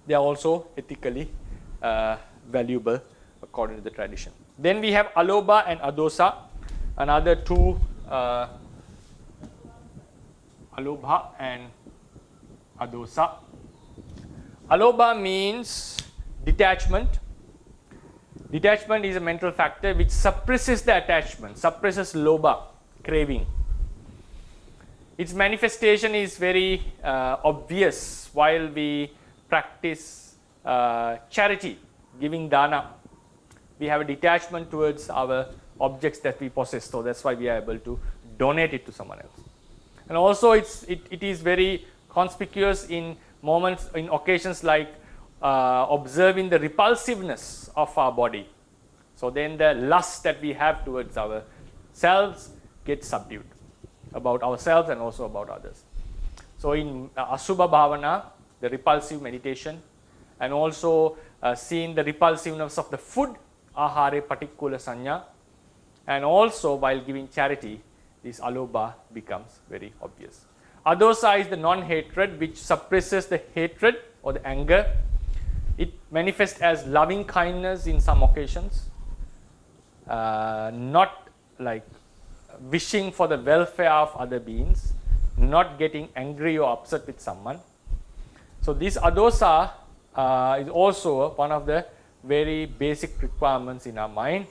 They are also ethically valuable according to the tradition. Then we have alobha and adosa, another two, alobha and adosa. Alobha means detachment. Detachment is a mental factor which suppresses the attachment, suppresses lobha, craving. Its manifestation is very obvious while we practice charity, giving dana. We have a detachment towards our objects that we possess, so that's why we are able to donate it to someone else. And also it is very conspicuous in moments, in occasions like observing the repulsiveness of our body. So then the lust that we have towards ourselves gets subdued, about ourselves and also about others. So in Asubha Bhavana, the repulsive meditation, and also seeing the repulsiveness of the food, ahare patikula sanya, and also while giving charity, this alobha becomes very obvious. Adosa is the non-hatred which suppresses the hatred or the anger. It manifests as loving kindness in some occasions, not like wishing for the welfare of other beings, not getting angry or upset with someone. So this adosa is also one of the very basic requirements in our mind,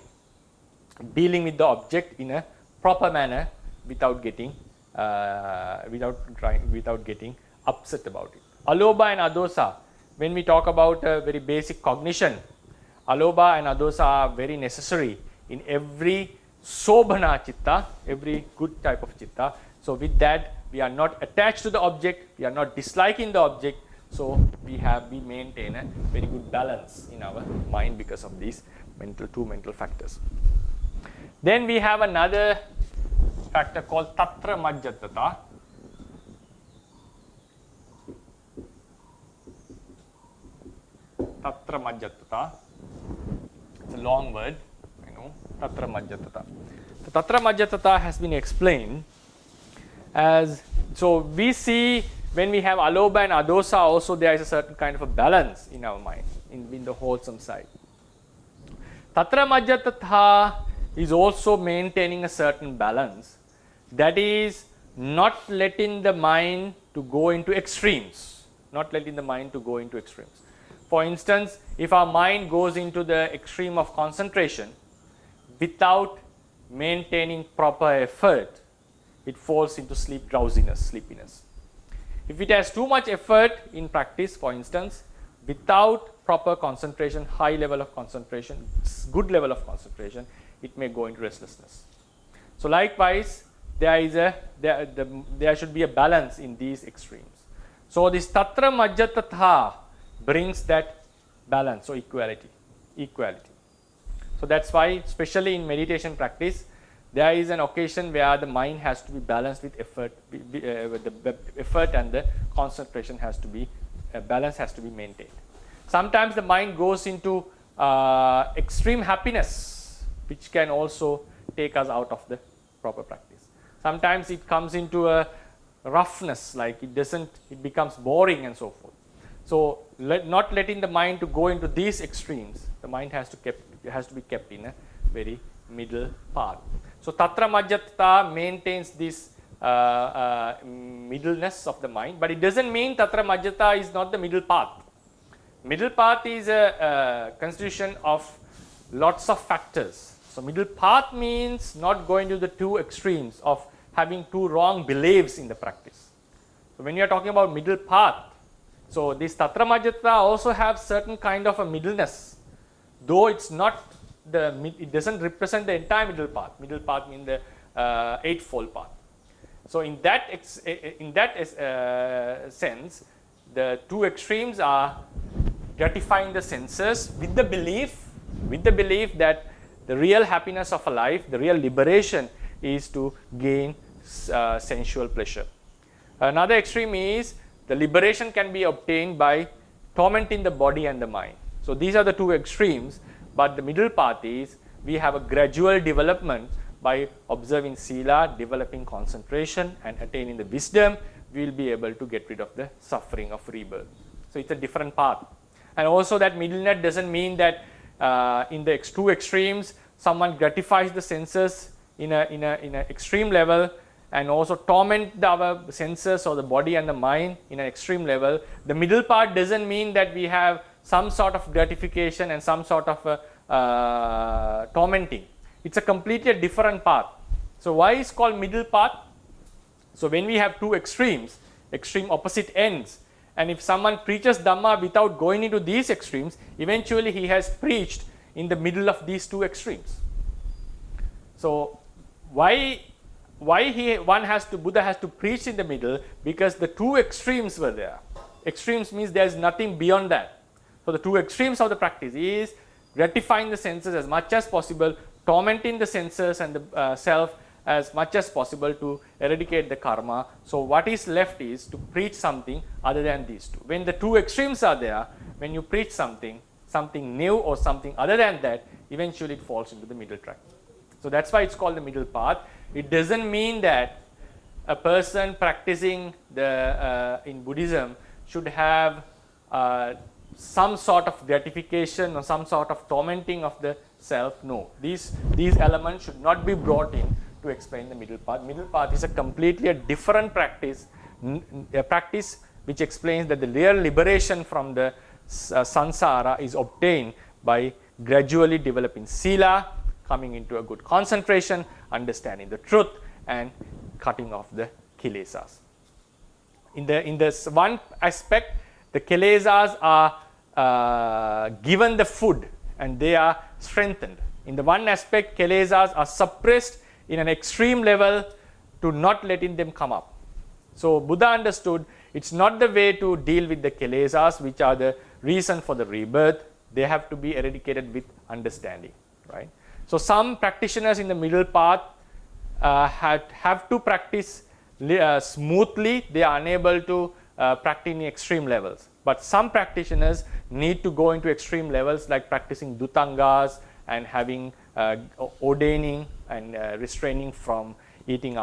dealing with the object in a proper manner without getting without getting upset about it. Alobha and adosa, when we talk about very basic cognition, alobha and adosa are very necessary in every sobhana chitta, every good type of chitta. So with that, we are not attached to the object, we are not disliking the object, so we maintain a very good balance in our mind because of these two mental factors. Then we have another factor called tatra majjatata. Tatra majjatata. It's a long word, I know. Tatra majjatata. The tatra majjatata has been explained as, so we see when we have alobha and adosa also there is a certain kind of a balance in our mind, in the wholesome side. Tatra majjatata is also maintaining a certain balance, that is not letting the mind to go into extremes, not letting the mind to go into extremes. For instance, if our mind goes into the extreme of concentration without maintaining proper effort, it falls into sleepiness. If it has too much effort in practice, for instance, without proper concentration, high level of concentration, good level of concentration, it may go into restlessness. So likewise, there should be a balance in these extremes. So this tatra majjatata brings that balance, so equality. So that's why, especially in meditation practice, there is an occasion where the mind has to be balanced with effort, with the effort and the concentration has to be, balance has to be maintained. Sometimes the mind goes into extreme happiness, which can also take us out of the proper practice. Sometimes it comes into a roughness, like it becomes boring and so forth. So not letting the mind to go into these extremes, the mind has to be kept in a very middle path. So tatra majjatata maintains this middleness of the mind, but it doesn't mean tatra majjata is not the middle path. Middle path is a constitution of lots of factors. So middle path means not going to the two extremes of having two wrong beliefs in the practice. So when you are talking about middle path, so this tatra majjata also have certain kind of a middleness, though it's not it doesn't represent the entire middle path. Middle path means the eightfold path. So in that sense, the two extremes are gratifying the senses with the belief that the real happiness of a life, the real liberation is to gain sensual pleasure. Another extreme is the liberation can be obtained by tormenting the body and the mind. So these are the two extremes, but the middle path is we have a gradual development by observing sila, developing concentration and attaining the wisdom, we will be able to get rid of the suffering of rebirth. So it's a different path. And also that middle net doesn't mean that in the two extremes someone gratifies the senses in an extreme level and also torment our senses or the body and the mind in an extreme level. The middle part doesn't mean that we have some sort of gratification and some sort of tormenting. It's a completely different path. So why is called middle path? So when we have two extremes, extreme opposite ends, and if someone preaches Dhamma without going into these extremes, eventually he has preached in the middle of these two extremes. So why Buddha has to preach in the middle? Because the two extremes were there. Extremes means there is nothing beyond that. So the two extremes of the practice is gratifying the senses as much as possible, tormenting the senses and the self as much as possible to eradicate the karma. So what is left is to preach something other than these two. When the two extremes are there, when you preach something new or something other than that, eventually it falls into the middle track. So that's why it's called the middle path. It doesn't mean that a person practicing in Buddhism should have some sort of gratification or some sort of tormenting of the self. No, these elements should not be brought in to explain the middle path. Middle path is a completely different practice, a practice which explains that the real liberation from the samsara is obtained by gradually developing sila, coming into a good concentration, understanding the truth, and cutting off the kilesas. In this one aspect, the kilesas are given the food and they are strengthened. In the one aspect, kilesas are suppressed in an extreme level to not letting them come up. So Buddha understood it's not the way to deal with the kilesas, which are the reason for the rebirth. They have to be eradicated with understanding, right? So some practitioners in the middle path have to practice smoothly. They are unable to practice in extreme levels. But some practitioners need to go into extreme levels, like practicing dhutangas and having ordaining and restraining from eating in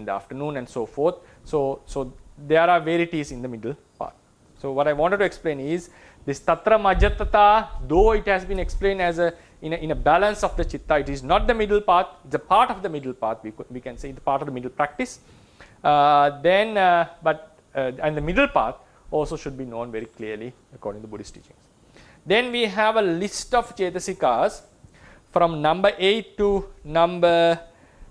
the afternoon, and so forth. So there are varieties in the middle path. So what I wanted to explain is this tatra majjatata, though it has been explained as in a balance of the chitta, it is not the middle path. It's a part of the middle path. We can say it's part of the middle practice. And the middle path also should be known very clearly according to Buddhist teachings. Then we have a list of cetasikas from number 8 to number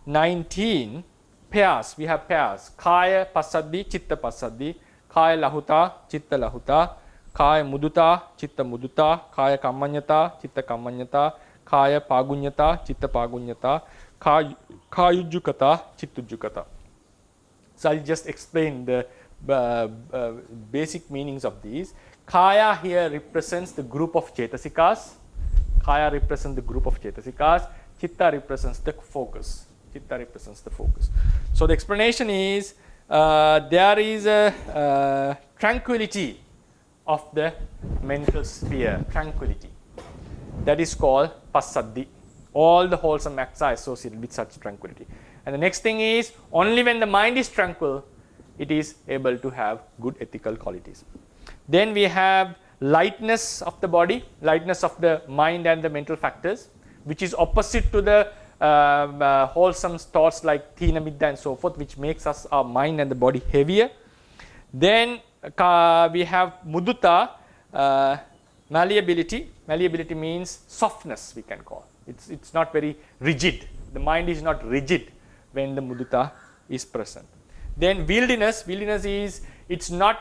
19. Pairs. We have pairs. Kaya passaddhi, chitta passaddhi. Kaya lahuta, chitta lahuta. Kaya mudita, chitta mudita. Kaya kammanyata, chitta kammanyata. Kaya pagunyata, chitta pagunyata. Kayujjukata, chittujjukata. So I'll just explain the basic meanings of these. Kaya here represents the group of cetasikas. Kaya represents the group of cetasikas. Chitta represents the focus. Chitta represents the focus. So the explanation is there is a tranquility of the mental sphere, tranquility. That is called passaddhi. All the wholesome acts are associated with such tranquility. And the next thing is, only when the mind is tranquil, it is able to have good ethical qualities. Then we have lightness of the body, lightness of the mind and the mental factors, which is opposite to the wholesome thoughts like thina middha and so forth, which makes our mind and the body heavier. Then we have mudita, malleability. Malleability means softness, we can call. It's not very rigid. The mind is not rigid when the mudita is present. Then wieldiness. Wieldiness is it's not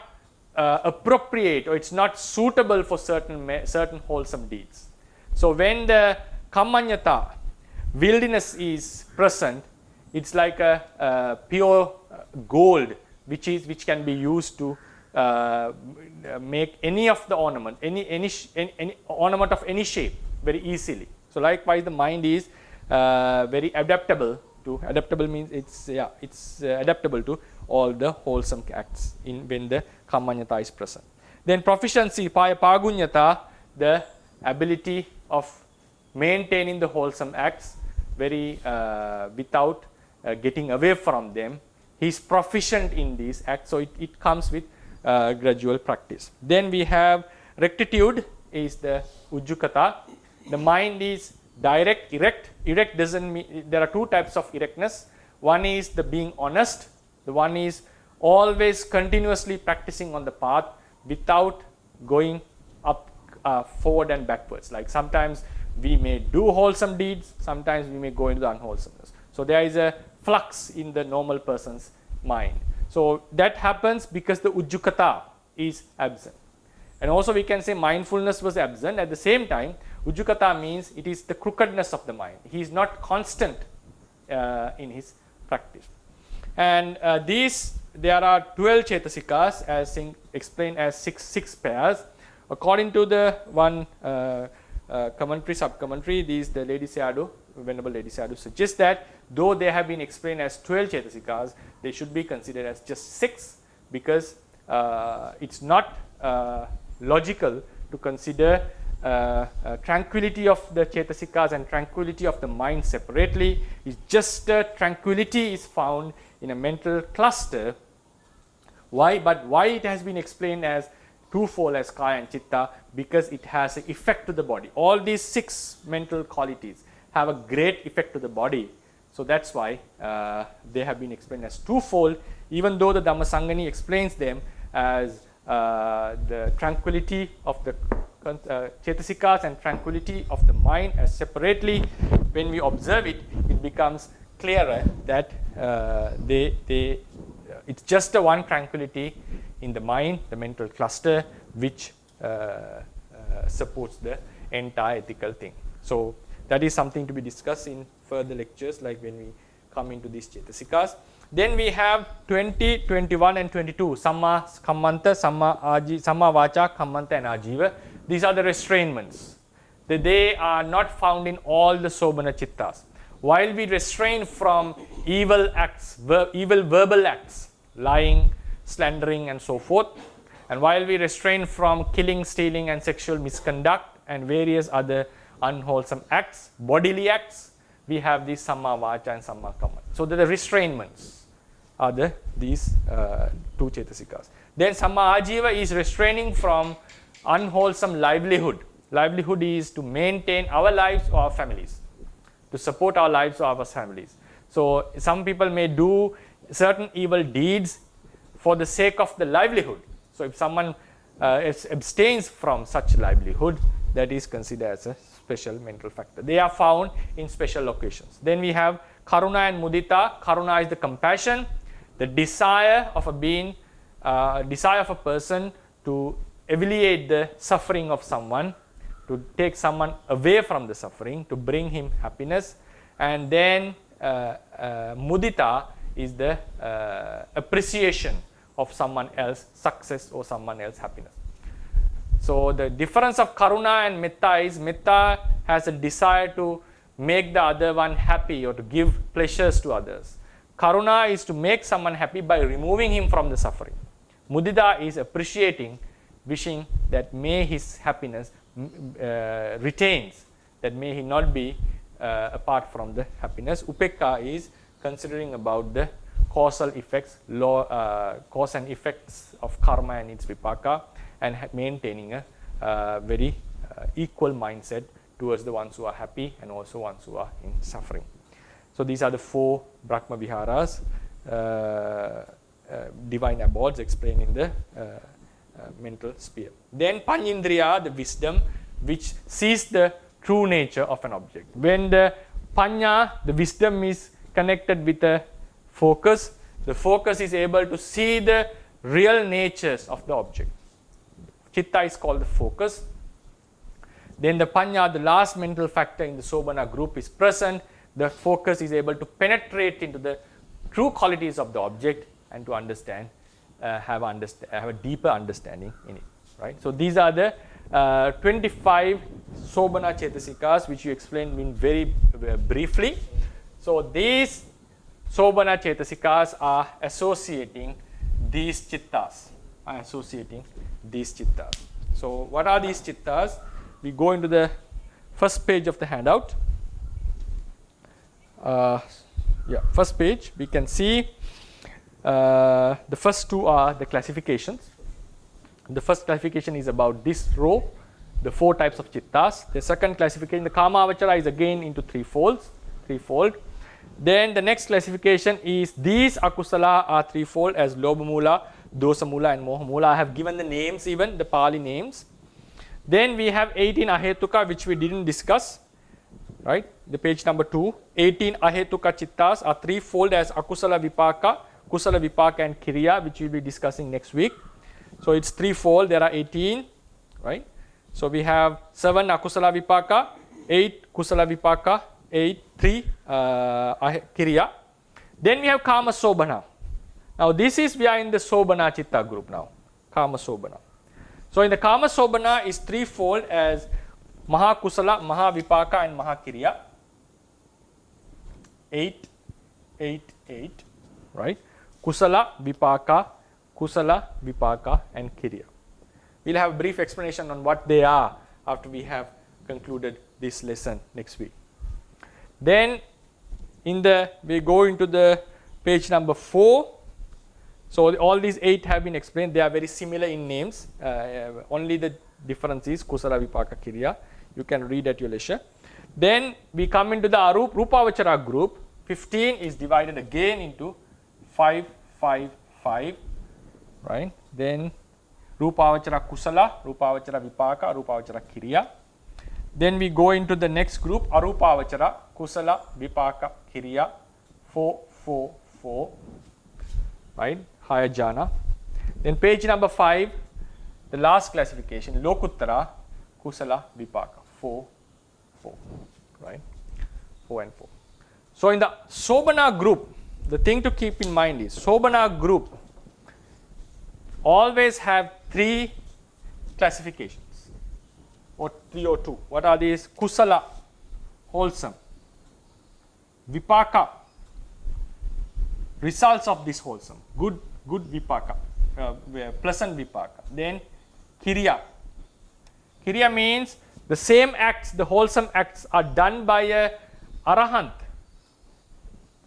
appropriate or it's not suitable for certain wholesome deeds. So when the kammanyata, wieldiness is present, it's like a pure gold which can be used to make any of the ornament, any ornament of any shape very easily. So likewise, the mind is very adaptable to. Adaptable means it's adaptable to all the wholesome acts when the kammanyata is present. Then proficiency, pagunyata, the ability of maintaining the wholesome acts very without getting away from them. He is proficient in these acts, so it comes with gradual practice. Then we have rectitude, is the ujjukata. The mind is direct, erect. Erect doesn't mean, there are two types of erectness. One is the being honest. The one is always continuously practicing on the path without going up, forward and backwards. Like sometimes we may do wholesome deeds, sometimes we may go into the unwholesomeness. So there is a flux in the normal person's mind. So that happens because the ujjukata is absent. And also we can say mindfulness was absent. At the same time, ujjukata means it is the crookedness of the mind. He is not constant in his practice. And there are 12 chetasikas as explained as six pairs. According to the one commentary, sub-commentary, the Lady Sayadaw, Venerable Lady Sayadaw suggests that though they have been explained as 12 chetasikas, they should be considered as just 6 because it's not logical to consider tranquility of the chetasikas and tranquility of the mind separately. It's just tranquility is found in a mental cluster. Why? But why it has been explained as twofold as kaya and chitta? Because it has an effect to the body. All these 6 mental qualities have a great effect to the body. So that's why they have been explained as twofold, even though the Dhammasangani explains them as the tranquility of the chetasikas and tranquility of the mind as separately. When we observe it, it becomes clearer that it's just a one tranquility in the mind, the mental cluster, which supports the entire ethical thing. So that is something to be discussed in further lectures, like when we come into these chetasikas. Then we have 20, 21 and 22, Samma Kammanta, Samma Vacha, Kammanta and Ajiva. These are the restrainments. They are not found in all the Sobhana Chittas. While we restrain from evil acts, evil verbal acts, lying, slandering and so forth, and while we restrain from killing, stealing and sexual misconduct and various other unwholesome acts, bodily acts, we have these Samma Vacha and Samma Kammanta. So the restrainments are these 2 chetasikas. Then Samma Ajiva is restraining from unwholesome livelihood. Livelihood is to maintain our lives or our families, to support our lives or our families. So some people may do certain evil deeds for the sake of the livelihood. So if someone abstains from such livelihood, that is considered as a special mental factor. They are found in special locations. Then we have Karuna and Mudita. Karuna is the compassion, the desire of a being, desire of a person to alleviate the suffering of someone, to take someone away from the suffering, to bring him happiness. And then Mudita is the appreciation of someone else's success or someone else's happiness. So the difference of Karuna and Metta is Metta has a desire to make the other one happy or to give pleasures to others. Karuna is to make someone happy by removing him from the suffering. Mudita is appreciating, wishing that may his happiness retains, that may he not be apart from the happiness. Upekka is considering about the causal effects, cause and effects of karma and its vipaka, and maintaining a very equal mindset towards the ones who are happy and also ones who are in suffering. So these are the 4 Brahma Viharas, divine abodes explained in the mental sphere. Then Panyindriya, the wisdom, which sees the true nature of an object. When the Panya, the wisdom, is connected with the focus, the focus is able to see the real natures of the object. Chitta is called the focus. Then the Panya, the last mental factor in the Sobhana group, is present. The focus is able to penetrate into the true qualities of the object and to understand, have a deeper understanding in it. Right? So these are the 25 Sobhana Chetasikas, which you explained in very briefly. So these Sobhana Chetasikas are associating these Chittas. So what are these Chittas? We go into the first page of the handout. First page, we can see the first 2 are the classifications. The first classification is about this row, the 4 types of Chittas. The second classification, the Kamavachara, is again into threefold. Then the next classification is these Akusala are threefold as Lobhamula, Dosamula and Mohamula. I have given the names, even the Pali names. Then we have 18 ahetuka, which we didn't discuss, right? The page number 2. 18 ahetuka chittas are threefold as akusala vipaka, kusala vipaka and kriya, which we'll be discussing next week. So it's threefold. There are 18, right? So we have 7 akusala vipaka, 8 kusala vipaka, 3 kriya. Then we have kama sobhana. Now this is, we are in the sobhana chitta group now, kama sobhana. So in the kama sobhana is threefold as maha kusala, maha vipaka and maha kriya. 8, 8, 8, right? Kusala, vipaka and kriya. We'll have a brief explanation on what they are after we have concluded this lesson next week. Then we go into the page number 4. So all these 8 have been explained. They are very similar in names. Only the difference is kusala, vipaka, kriya. You can read at your leisure. Then we come into the Rupavachara group. 15 is divided again into 5, 5, 5, right? Then Rupavachara kusala, Rupavachara vipaka, Rupavachara kriya. Then we go into the next group, Arupavachara, kusala, vipaka, kriya, 4, 4, 4, right? Higher jhana. Then page number 5, the last classification, Lokuttara, kusala, vipaka, 4, 4, right? 4 and 4. So in the Sobhana group, the thing to keep in mind is Sobhana group always have 3 classifications, or 3 or 2. What are these? Kusala, wholesome. Vipaka, results of this wholesome. Good vipaka, pleasant vipaka. Then kriya. Kriya means the same acts, the wholesome acts are done by a arahant.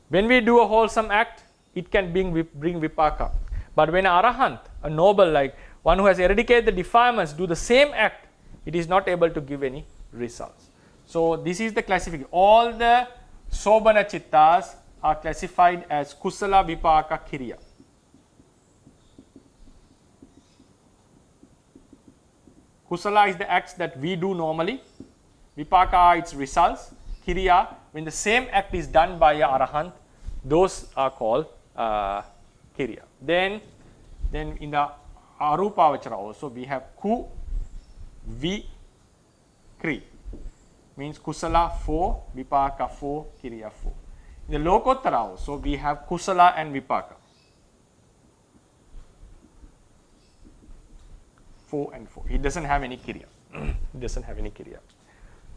When we do a wholesome act, it can bring vipaka. But when an arahant, a noble, like one who has eradicated the defilements, do the same act, it is not able to give any results. So this is the classification. All the Sobhana chittas are classified as kusala, vipaka, kriya. Kusala is the acts that we do normally. Vipaka are its results. Kriya, when the same act is done by a arahant, those are called kriya. Then in the Arupavachara also we have ku, vi, kri. Means kusala 4, vipaka 4, kriya 4. In the Lokottara also we have kusala and vipaka. 4 and 4. He doesn't have any kriya. He doesn't have any kriya.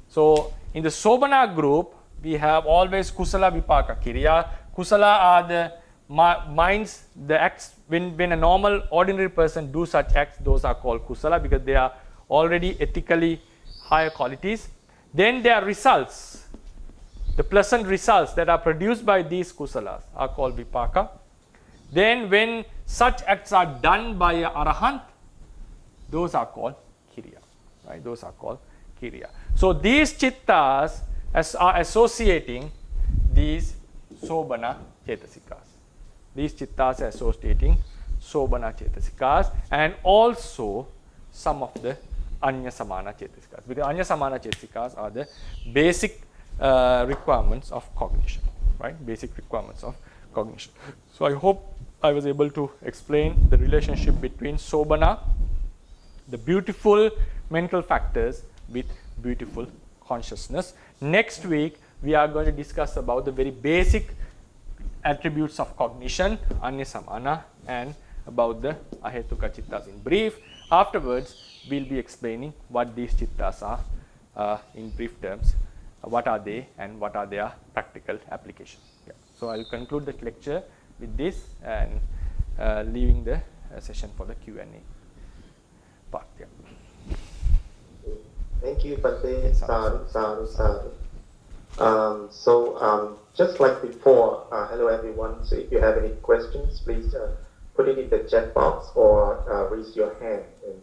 So in the Sobhana group, we have always kusala, vipaka, kriya. Kusala are the minds, the acts. When a normal, ordinary person do such acts, those are called kusala because they are already ethically higher qualities. Then their results, the pleasant results that are produced by these kusalas are called vipaka. Then when such acts are done by a arahant, those are called kriya, right? Those are called kriya. So these chittas are associating these Sobhana chetasikas. These chittas are associating Sobhana chetasikas and also some of the Anya Samana chetasikas. Because Anya Samana chetasikas are the basic requirements of cognition, right? Basic requirements of cognition. So I hope I was able to explain the relationship between Sobhana, the beautiful mental factors, with beautiful consciousness. Next week we are going to discuss about the very basic attributes of cognition, Anya Samana, and about the Ahetuka chittas in brief. Afterwards we will be explaining what these chittas are in brief terms, what are they and what are their practical applications. Yeah. So I will conclude the lecture with this and leaving the session for the Q&A part. Yeah. Thank you, Bhante. So just like before, hello everyone. So if you have any questions, please put it in the chat box or raise your hand and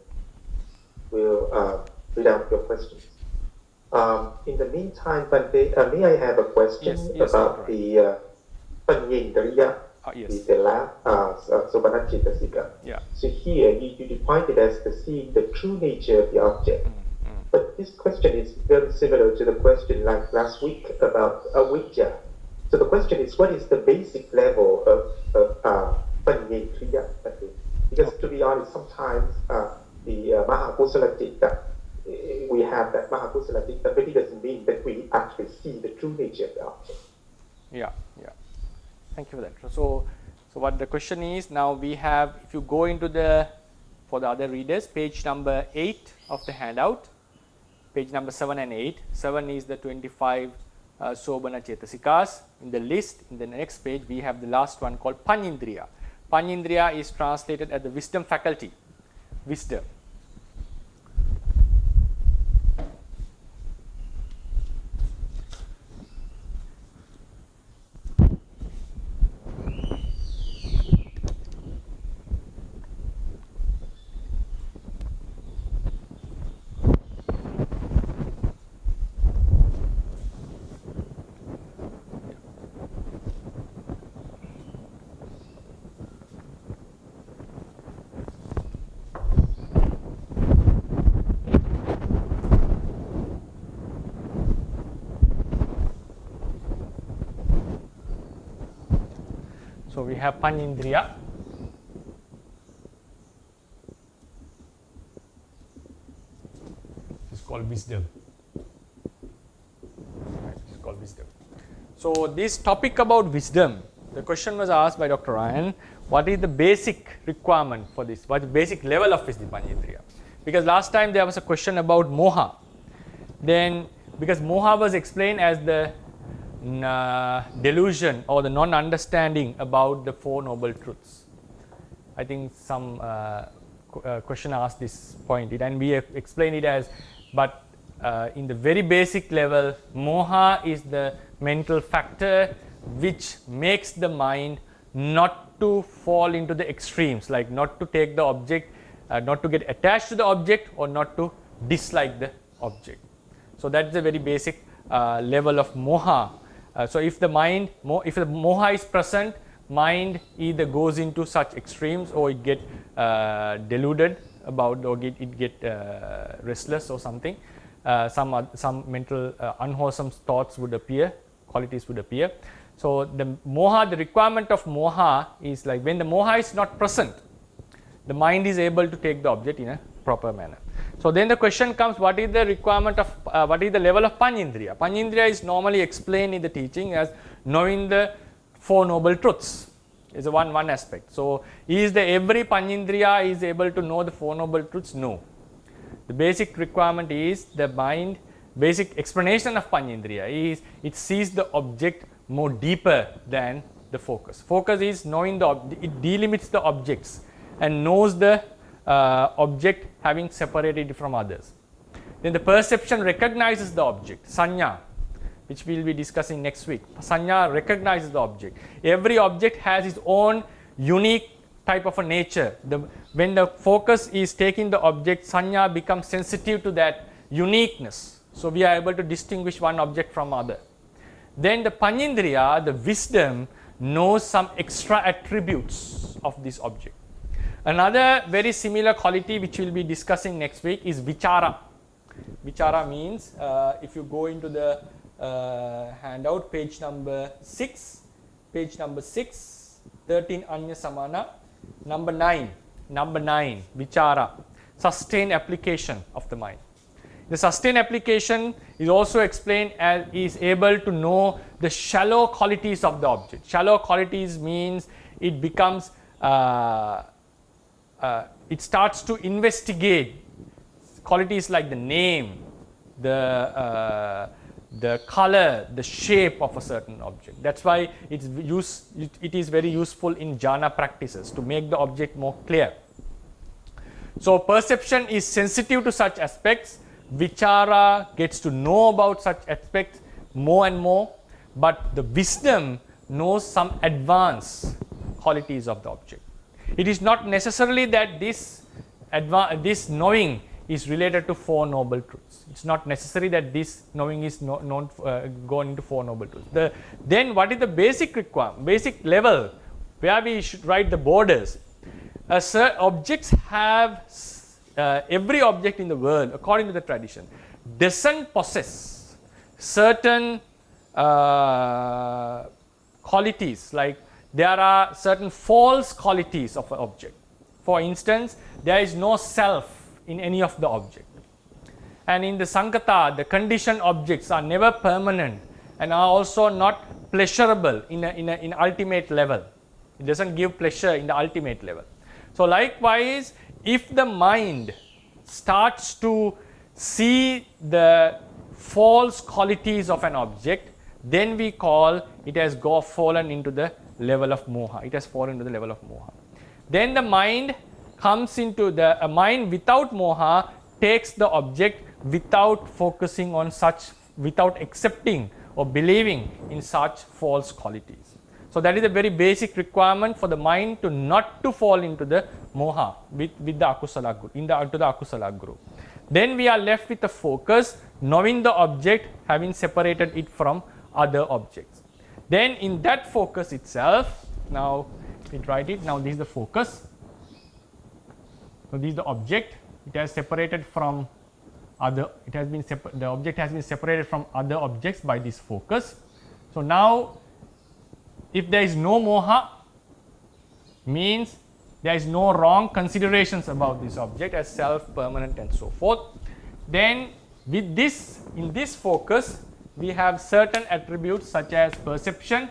we'll read out your questions. In the meantime, Bhante, may I have a question about the Panyendriya, the last Sobhana Chetasika? Yeah. So here you define it as the seeing the true nature of the object. this question is very similar to the question like last week about avidya. So the question is, what is the basic level of Panyendriya? Because to be honest, sometimes the Mahakusala Citta, we have that Mahakusala Citta, but it doesn't mean that we actually see the true nature of the object. Yeah. Thank you for that. So what the question is, now we have, if you go into the, for the other readers, page number 8 of the handout, page number 7 and 8. 7 is the 25 Sobhana Chetasikas. In the list, in the next page, we have the last one called Panyendriya. Panyendriya is translated as the wisdom faculty, wisdom. So we have Panyendriya. It's called wisdom. It's called wisdom. So this topic about wisdom, the question was asked by Dr. Ryan, what is the basic requirement for this? What is the basic level of wisdom Panyendriya? Because last time there was a question about moha. Then, because moha was explained as the delusion or the non-understanding about the Four Noble Truths. I think some question asked this point, and we have explained it as, but in the very basic level, moha is the mental factor which makes the mind not to fall into the extremes, like not to take the object, not to get attached to the object, or not to dislike the object. So that's the very basic level of moha. So if the mind, if the moha is present, mind either goes into such extremes, or it get deluded about, or it get restless or something. Some mental unwholesome thoughts would appear, qualities would appear. So the moha, the requirement of moha is like when the moha is not present, the mind is able to take the object in a proper manner. So then the question comes, what is the requirement of, what is the level of Panyendriya? Panyendriya is normally explained in the teaching as knowing the Four Noble Truths. Is one aspect. So is the every Panyendriya is able to know the Four Noble Truths? No. The basic requirement is the mind, basic explanation of Panyendriya is it sees the object more deeper than the focus. Focus is knowing the it delimits the objects and knows the object having separated from others. Then the perception recognizes the object, sanya, which we will be discussing next week. Sanya recognizes the object. Every object has its own unique type of a nature. When the focus is taking the object, sanya becomes sensitive to that uniqueness. So we are able to distinguish one object from other. Then the Panyendriya, the wisdom, knows some extra attributes of this object. Another very similar quality which we will be discussing next week is vichara. Vichara means, if you go into the handout, page number 6, 13 Anya Samana, number 9, vichara, sustained application of the mind. The sustained application is also explained as is able to know the shallow qualities of the object. Shallow qualities means it becomes it starts to investigate qualities like the name, the color, the shape of a certain object. That's why it is very useful in jhana practices to make the object more clear. So perception is sensitive to such aspects. Vichara gets to know about such aspects more and more, but the wisdom knows some advanced qualities of the object. It is not necessarily that this knowing is related to Four Noble Truths. It's not necessary that this knowing is going into Four Noble Truths. Then what is the basic requirement, basic level where we should write the borders? Objects have, every object in the world, according to the tradition, doesn't possess certain qualities, like there are certain false qualities of an object. For instance, there is no self in any of the object. And in the Sankata, the conditioned objects are never permanent and are also not pleasurable in ultimate level. It doesn't give pleasure in the ultimate level. So likewise, if the mind starts to see the false qualities of an object, then we call it has fallen into the level of moha. It has fallen into the level of moha. Then the mind comes into a mind without moha takes the object without focusing on such, without accepting or believing in such false qualities. So that is a very basic requirement for the mind to not to fall into the moha with the akusala group, into the akusala group. Then we are left with the focus, knowing the object, having separated it from other objects. Then in that focus itself, now we write it, now this is the focus. So this is the object, it has separated from other, it has been the object has been separated from other objects by this focus. So now if there is no moha, means there is no wrong considerations about this object as self, permanent and so forth. Then with this, in this focus, we have certain attributes such as perception,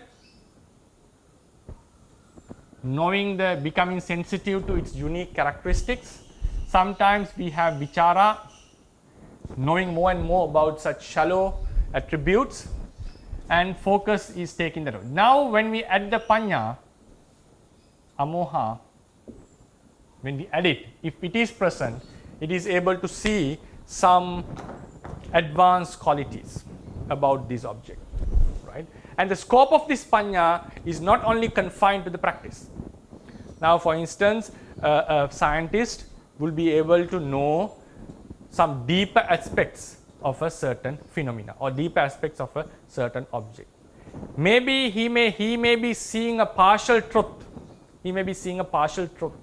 knowing the, becoming sensitive to its unique characteristics. Sometimes we have vichara, knowing more and more about such shallow attributes, and focus is taking the road. Now when we add the panya, amoha, when we add it, if it is present, it is able to see some advanced qualities about this object, right? And the scope of this panya is not only confined to the practice. Now for instance, a scientist will be able to know some deeper aspects of a certain phenomena or deeper aspects of a certain object. Maybe he may be seeing a partial truth. He may be seeing a partial truth.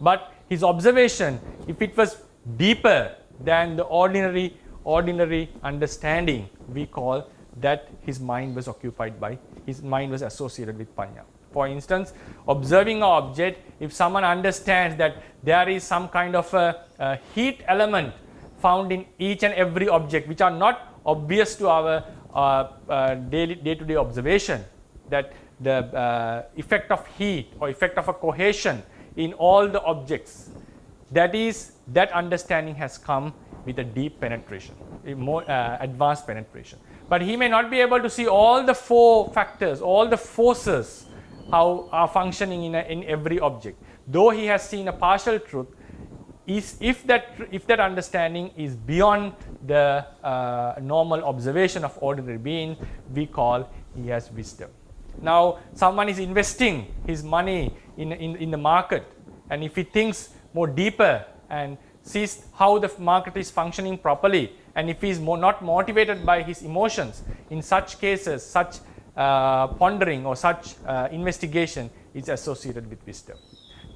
But his observation, if it was deeper than the ordinary understanding, we call that his mind was occupied by, his mind was associated with panya. For instance, observing an object, if someone understands that there is some kind of a heat element found in each and every object which are not obvious to our day-to-day observation, that the effect of heat or effect of a cohesion in all the objects, that understanding has come with a deep penetration, a more advanced penetration. But he may not be able to see all the four factors, all the forces how are functioning in every object. Though he has seen a partial truth, if that understanding is beyond the normal observation of ordinary being, we call he has wisdom. Now someone is investing his money in the market, and if he thinks more deeper and sees how the market is functioning properly, and if he is not motivated by his emotions, in such cases such pondering or such investigation is associated with wisdom.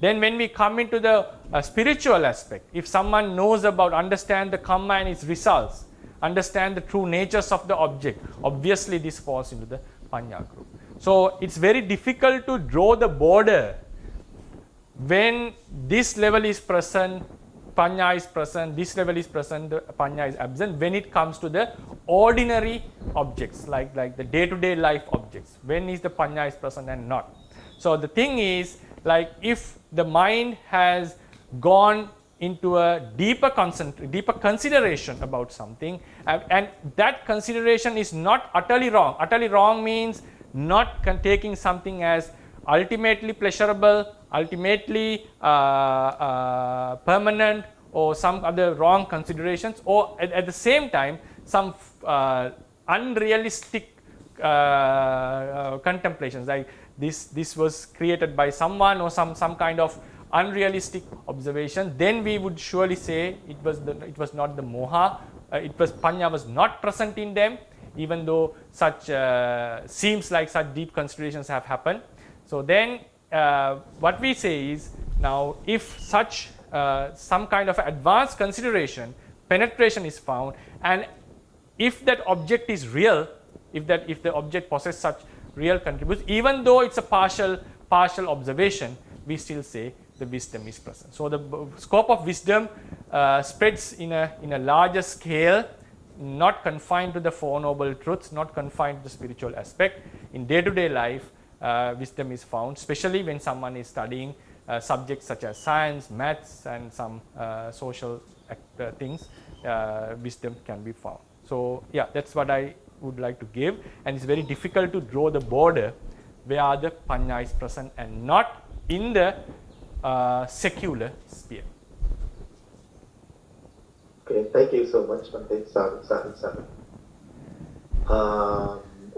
Then when we come into the spiritual aspect, if someone knows about, understand the karma and its results, understand the true natures of the object, obviously this falls into the panya group. So it's very difficult to draw the border when this level is present, panya is present, this level is present, the panya is absent. When it comes to the ordinary objects, like the day-to-day life objects, when is the panya is present and not. So the thing is, like if the mind has gone into a deeper consideration about something, and that consideration is not utterly wrong. Utterly wrong means not taking something as ultimately pleasurable, ultimately permanent, or some other wrong considerations, or at the same time some unrealistic contemplations, like this was created by someone, or some kind of unrealistic observation. Then we would surely say it was not the moha, panya was not present in them, even though such seems like such deep considerations have happened. So then what we say is, now if such some kind of advanced consideration penetration is found, and if that object is real, if the object possesses such real contributions, even though it's a partial observation, we still say the wisdom is present. So the scope of wisdom spreads in a larger scale, not confined to the Four Noble Truths, not confined to the spiritual aspect. In day-to-day life, wisdom is found, especially when someone is studying subjects such as science, maths, and some social things. Wisdom can be found. So yeah, that's what I would like to give, and it's very difficult to draw the border where the Panya is present and not in the secular sphere. Okay, thank you so much, Bhante. Sadhu.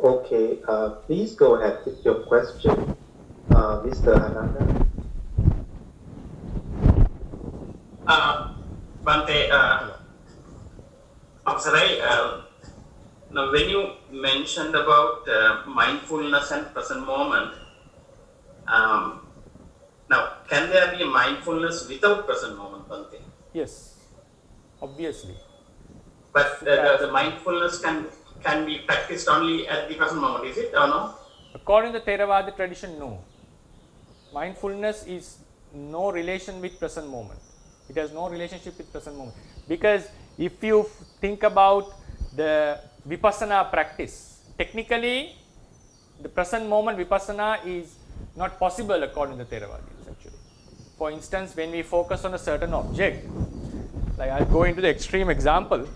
Okay, please go ahead with your question, Mr. Ananda. Bhante, now when you mentioned about mindfulness and present moment, now can there be a mindfulness without present moment, Bhante? Yes, obviously. But the mindfulness can be practiced only at the present moment, is it or no? According to the Theravada tradition, no. Mindfulness is no relation with present moment. It has no relationship with present moment. Because if you think about the Vipassana practice, technically the present moment Vipassana is not possible according to the Theravadins actually. For instance, when we focus on a certain object, like I'll go into the extreme example,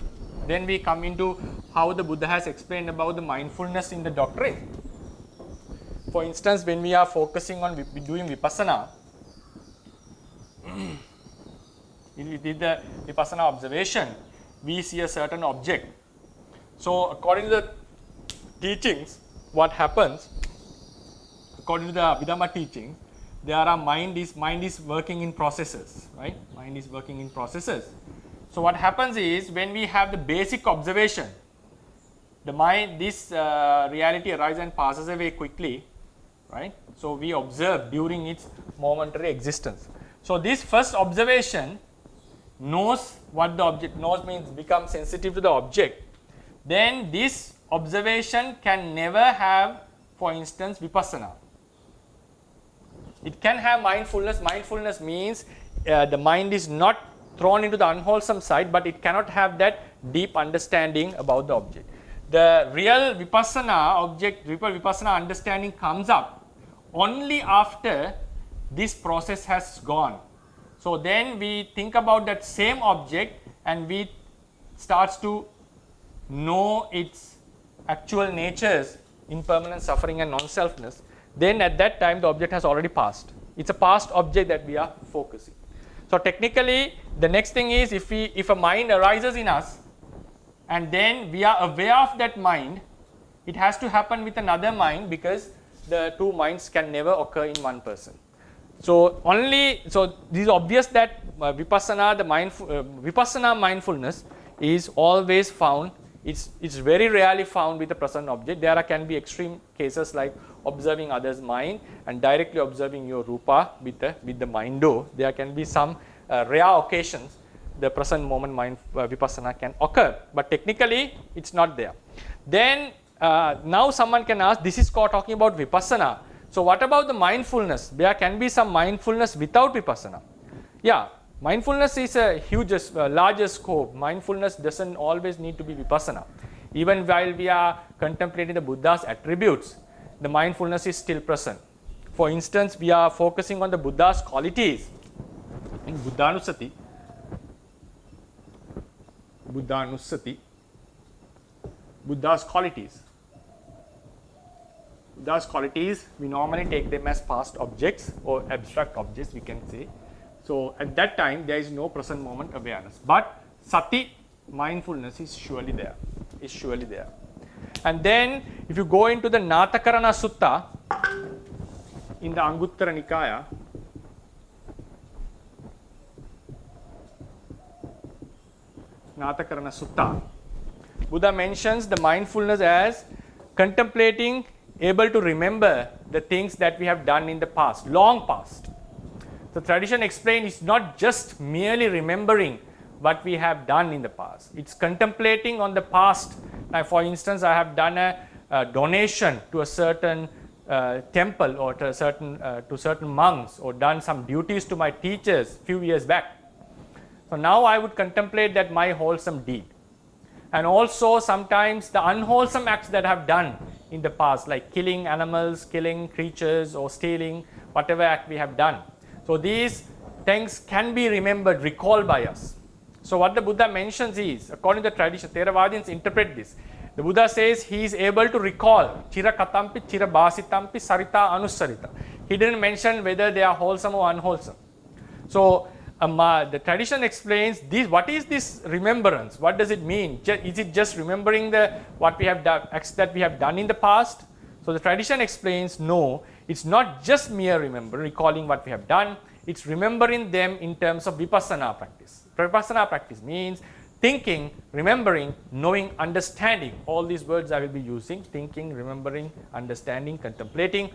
then we come into how the Buddha has explained about the mindfulness in the doctrine. For instance, when we are focusing on doing Vipassana, we did the Vipassana observation, we see a certain object. So according to the teachings, what happens, according to the Abhidhamma teaching, there are mind is working in processes, right? Mind is working in processes. So what happens is, when we have the basic observation, the mind, this reality arises and passes away quickly, right? So we observe during its momentary existence. So this first observation knows what the object knows, means becomes sensitive to the object. Then this observation can never have, for instance, Vipassana. It can have mindfulness. Mindfulness means the mind is not thrown into the unwholesome side, but it cannot have that deep understanding about the object. The real Vipassana understanding comes up only after this process has gone. So then we think about that same object and we starts to know its actual natures, impermanence, suffering and non-selfness. Then at that time the object has already passed. It's a past object that we are focusing. So technically the next thing is, if a mind arises in us and then we are aware of that mind, it has to happen with another mind, because the two minds can never occur in one person. So this is obvious that Vipassana mindfulness is always found. It's very rarely found with the present object. There can be extreme cases like observing others' mind and directly observing your rupa with the mind-o. There can be some rare occasions the present moment mind Vipassana can occur, but technically it's not there. Then now someone can ask, this is talking about Vipassana. So what about the mindfulness? There can be some mindfulness without Vipassana. Yeah, mindfulness is a larger scope. Mindfulness doesn't always need to be Vipassana. Even while we are contemplating the Buddha's attributes, the mindfulness is still present. For instance, we are focusing on the Buddha's qualities in Buddhanusati. Buddha's qualities. Buddha's qualities, we normally take them as past objects or abstract objects, we can say. So at that time there is no present moment awareness, but sati, mindfulness, is surely there. And then if you go into the Natakarana Sutta in the Anguttara Nikaya, Natakarana Sutta, Buddha mentions the mindfulness as contemplating, able to remember the things that we have done in the past, long past. The tradition explains it's not just merely remembering what we have done in the past. It's contemplating on the past. Now, for instance, I have done a donation to a certain temple or to certain monks, or done some duties to my teachers few years back. So now I would contemplate that my wholesome deed. And also sometimes the unwholesome acts that I have done in the past, like killing animals, killing creatures, or stealing, whatever act we have done. So these things can be remembered, recalled by us. So what the Buddha mentions is, according to the tradition, Theravadians interpret this. The Buddha says he is able to recall chira katampi, chira basitampi, sarita anusarita. He didn't mention whether they are wholesome or unwholesome. So the tradition explains this. What is this remembrance? What does it mean? Is it just remembering what we have done, acts that we have done in the past? So the tradition explains, no, it's not just mere recalling what we have done. It's remembering them in terms of vipassana practice. Vipassana practice means thinking, remembering, knowing, understanding. All these words I will be using: thinking, remembering, understanding, contemplating.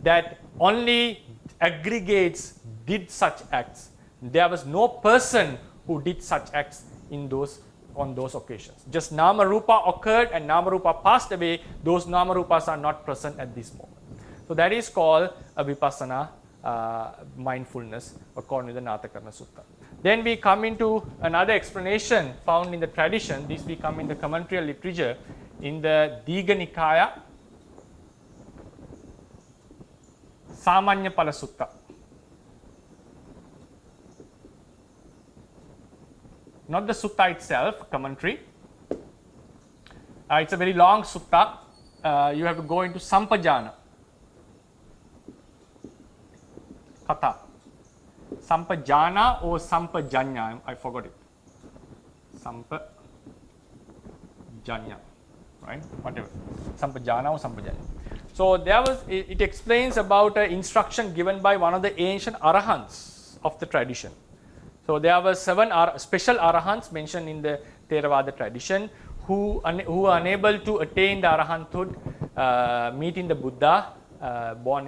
That only aggregates did such acts. There was no person who did such acts on those occasions. Just Nama Rupa occurred and Nama Rupa passed away. Those Nama Rupas are not present at this moment. So that is called a Vipassana mindfulness, according to the Natakarna Sutta. Then we come into another explanation found in the tradition. This we come in the commentary literature in the Digha Nikaya, Samanya Pala Sutta. Not the sutta itself, commentary. It's a very long sutta. You have to go into Sampajana. Katha. Sampajana or Sampajanya, I forgot it. Sampajanya, right? Whatever. Sampajana or Sampajanya. So it explains about an instruction given by one of the ancient arahants of the tradition. So there were 7 special arahants mentioned in the Theravada tradition who were unable to attain the arahanthood, meeting the Buddha born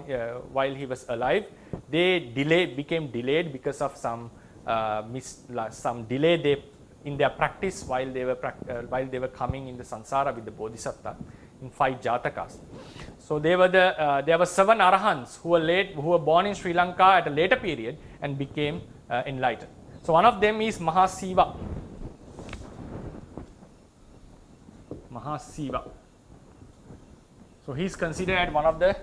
while he was alive. They became delayed because of some delay in their practice while they were coming in the samsara with the Bodhisattva in 5 jatakas. So there were 7 arahants who were born in Sri Lanka at a later period and became enlightened. So one of them is Mahasiva. So he is considered as one of the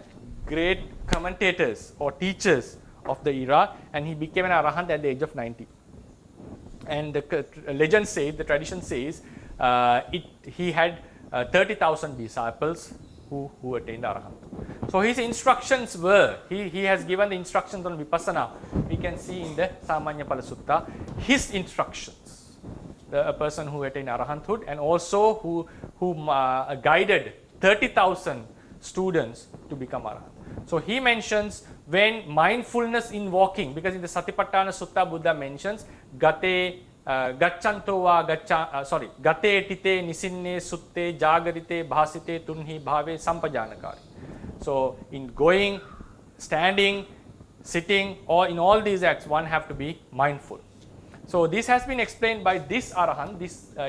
great commentators or teachers of the era, and he became an arahant at the age of 90. And the legend says, the tradition says, he had 30,000 disciples who attained arahant. So his instructions were, he has given the instructions on vipassana. We can see in the Samanya Pala Sutta his instructions. A person who attained arahanthood, and also who guided 30,000 students to become arahant. So he mentions when mindfulness in walking, because in the Satipatthana Sutta Buddha mentions gate tite nisinne sutte jagarite bhasite tunhi bhave sampajanakari. So in going, standing, sitting, or in all these acts, one have to be mindful. So this has been explained by this arahant.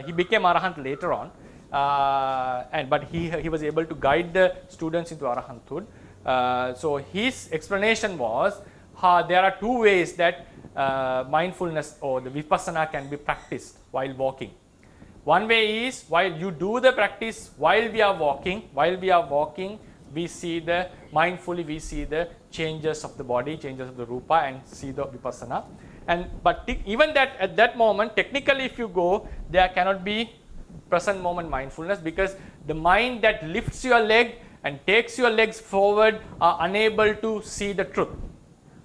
He became arahant later on, but he was able to guide the students into arahanthood. So his explanation was there are 2 ways that mindfulness or the vipassana can be practiced while walking. One way is while you do the practice while we are walking, we see mindfully we see the changes of the body, changes of the rupa, and see the vipassana. But even that at that moment, technically if you go, there cannot be present moment mindfulness, because the mind that lifts your leg and takes your legs forward are unable to see the truth.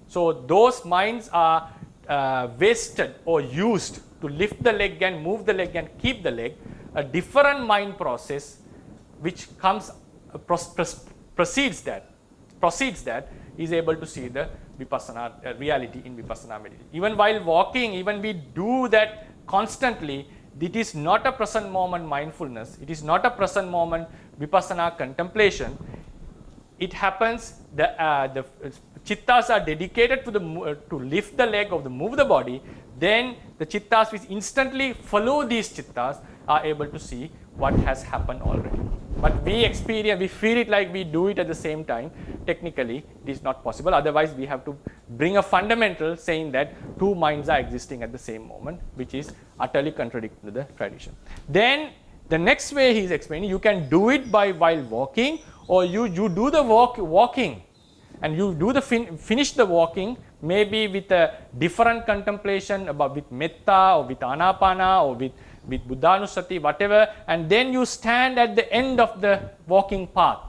So those minds are wasted or used to lift the leg and move the leg and keep the leg. A different mind process which precedes that is able to see the vipassana reality in vipassana meditation. Even while walking, even we do that constantly, it is not a present moment mindfulness. It is not a present moment vipassana contemplation. It happens, the chittas are dedicated to lift the leg or to move the body then the chittas which instantly follow these chittas are able to see what has happened already. But we experience, we feel it like we do it at the same time. Technically, it is not possible. Otherwise, we have to bring a fundamental saying that two minds are existing at the same moment, which is utterly contradictory to the tradition. Then the next way he is explaining, you can do it by while walking, or you do the walking, and you do the finish the walking maybe with a different contemplation about with metta or with anapana or with buddhanusati, whatever, and then you stand at the end of the walking path,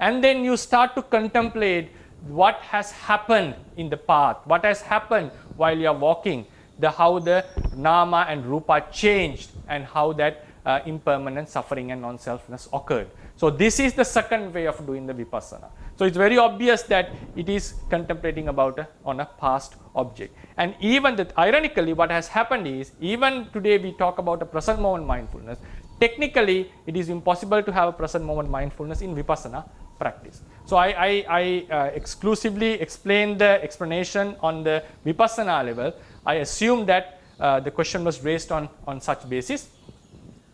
and then you start to contemplate what has happened in the path, what has happened while you are walking, how the nama and rupa changed, and how that impermanent suffering and non-selfness occurred. So this is the second way of doing the vipassana. So it's very obvious that it is contemplating about on a past object. And even that, ironically, what has happened is, even today we talk about a present moment mindfulness. Technically, it is impossible to have a present moment mindfulness in vipassana practice. So I exclusively explained the explanation on the vipassana level. I assume that the question was raised on such basis.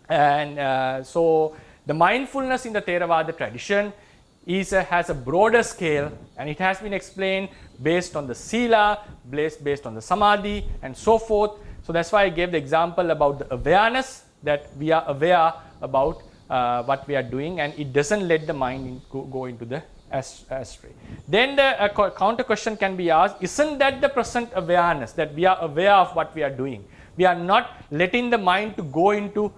And so the mindfulness in the Theravada tradition has a broader scale, and it has been explained based on the sila, based on the samadhi, and so forth. So that's why I gave the example about the awareness, that we are aware about what we are doing, and it doesn't let the mind go into the astray. Then the counter question can be asked, isn't that the present awareness, that we are aware of what we are doing? We are not letting the mind to go into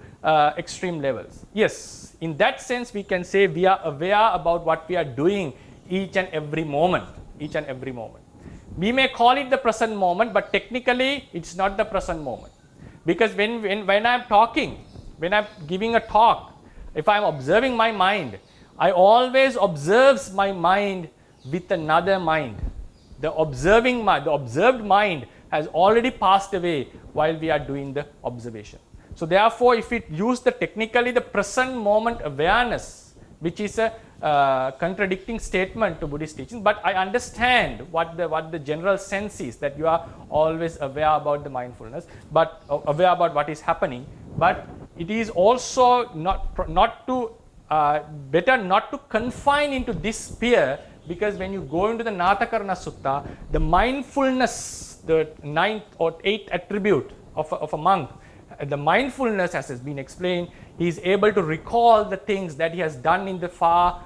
extreme levels. Yes, in that sense we can say we are aware about what we are doing each and every moment. We may call it the present moment, but technically it's not the present moment. Because when I'm talking, when I'm giving a talk, if I'm observing my mind, I always observe my mind with another mind. The observed mind has already passed away while we are doing the observation. So therefore, if we use technically the present moment awareness, which is a contradicting statement to Buddhist teaching, but I understand what the general sense is, that you are always aware about the mindfulness, but aware about what is happening. But it is also better not to confine into this sphere, because when you go into the Natakarana Sutta, the mindfulness, the 9th or 8th attribute of a monk, the mindfulness, as has been explained, he is able to recall the things that he has done in the far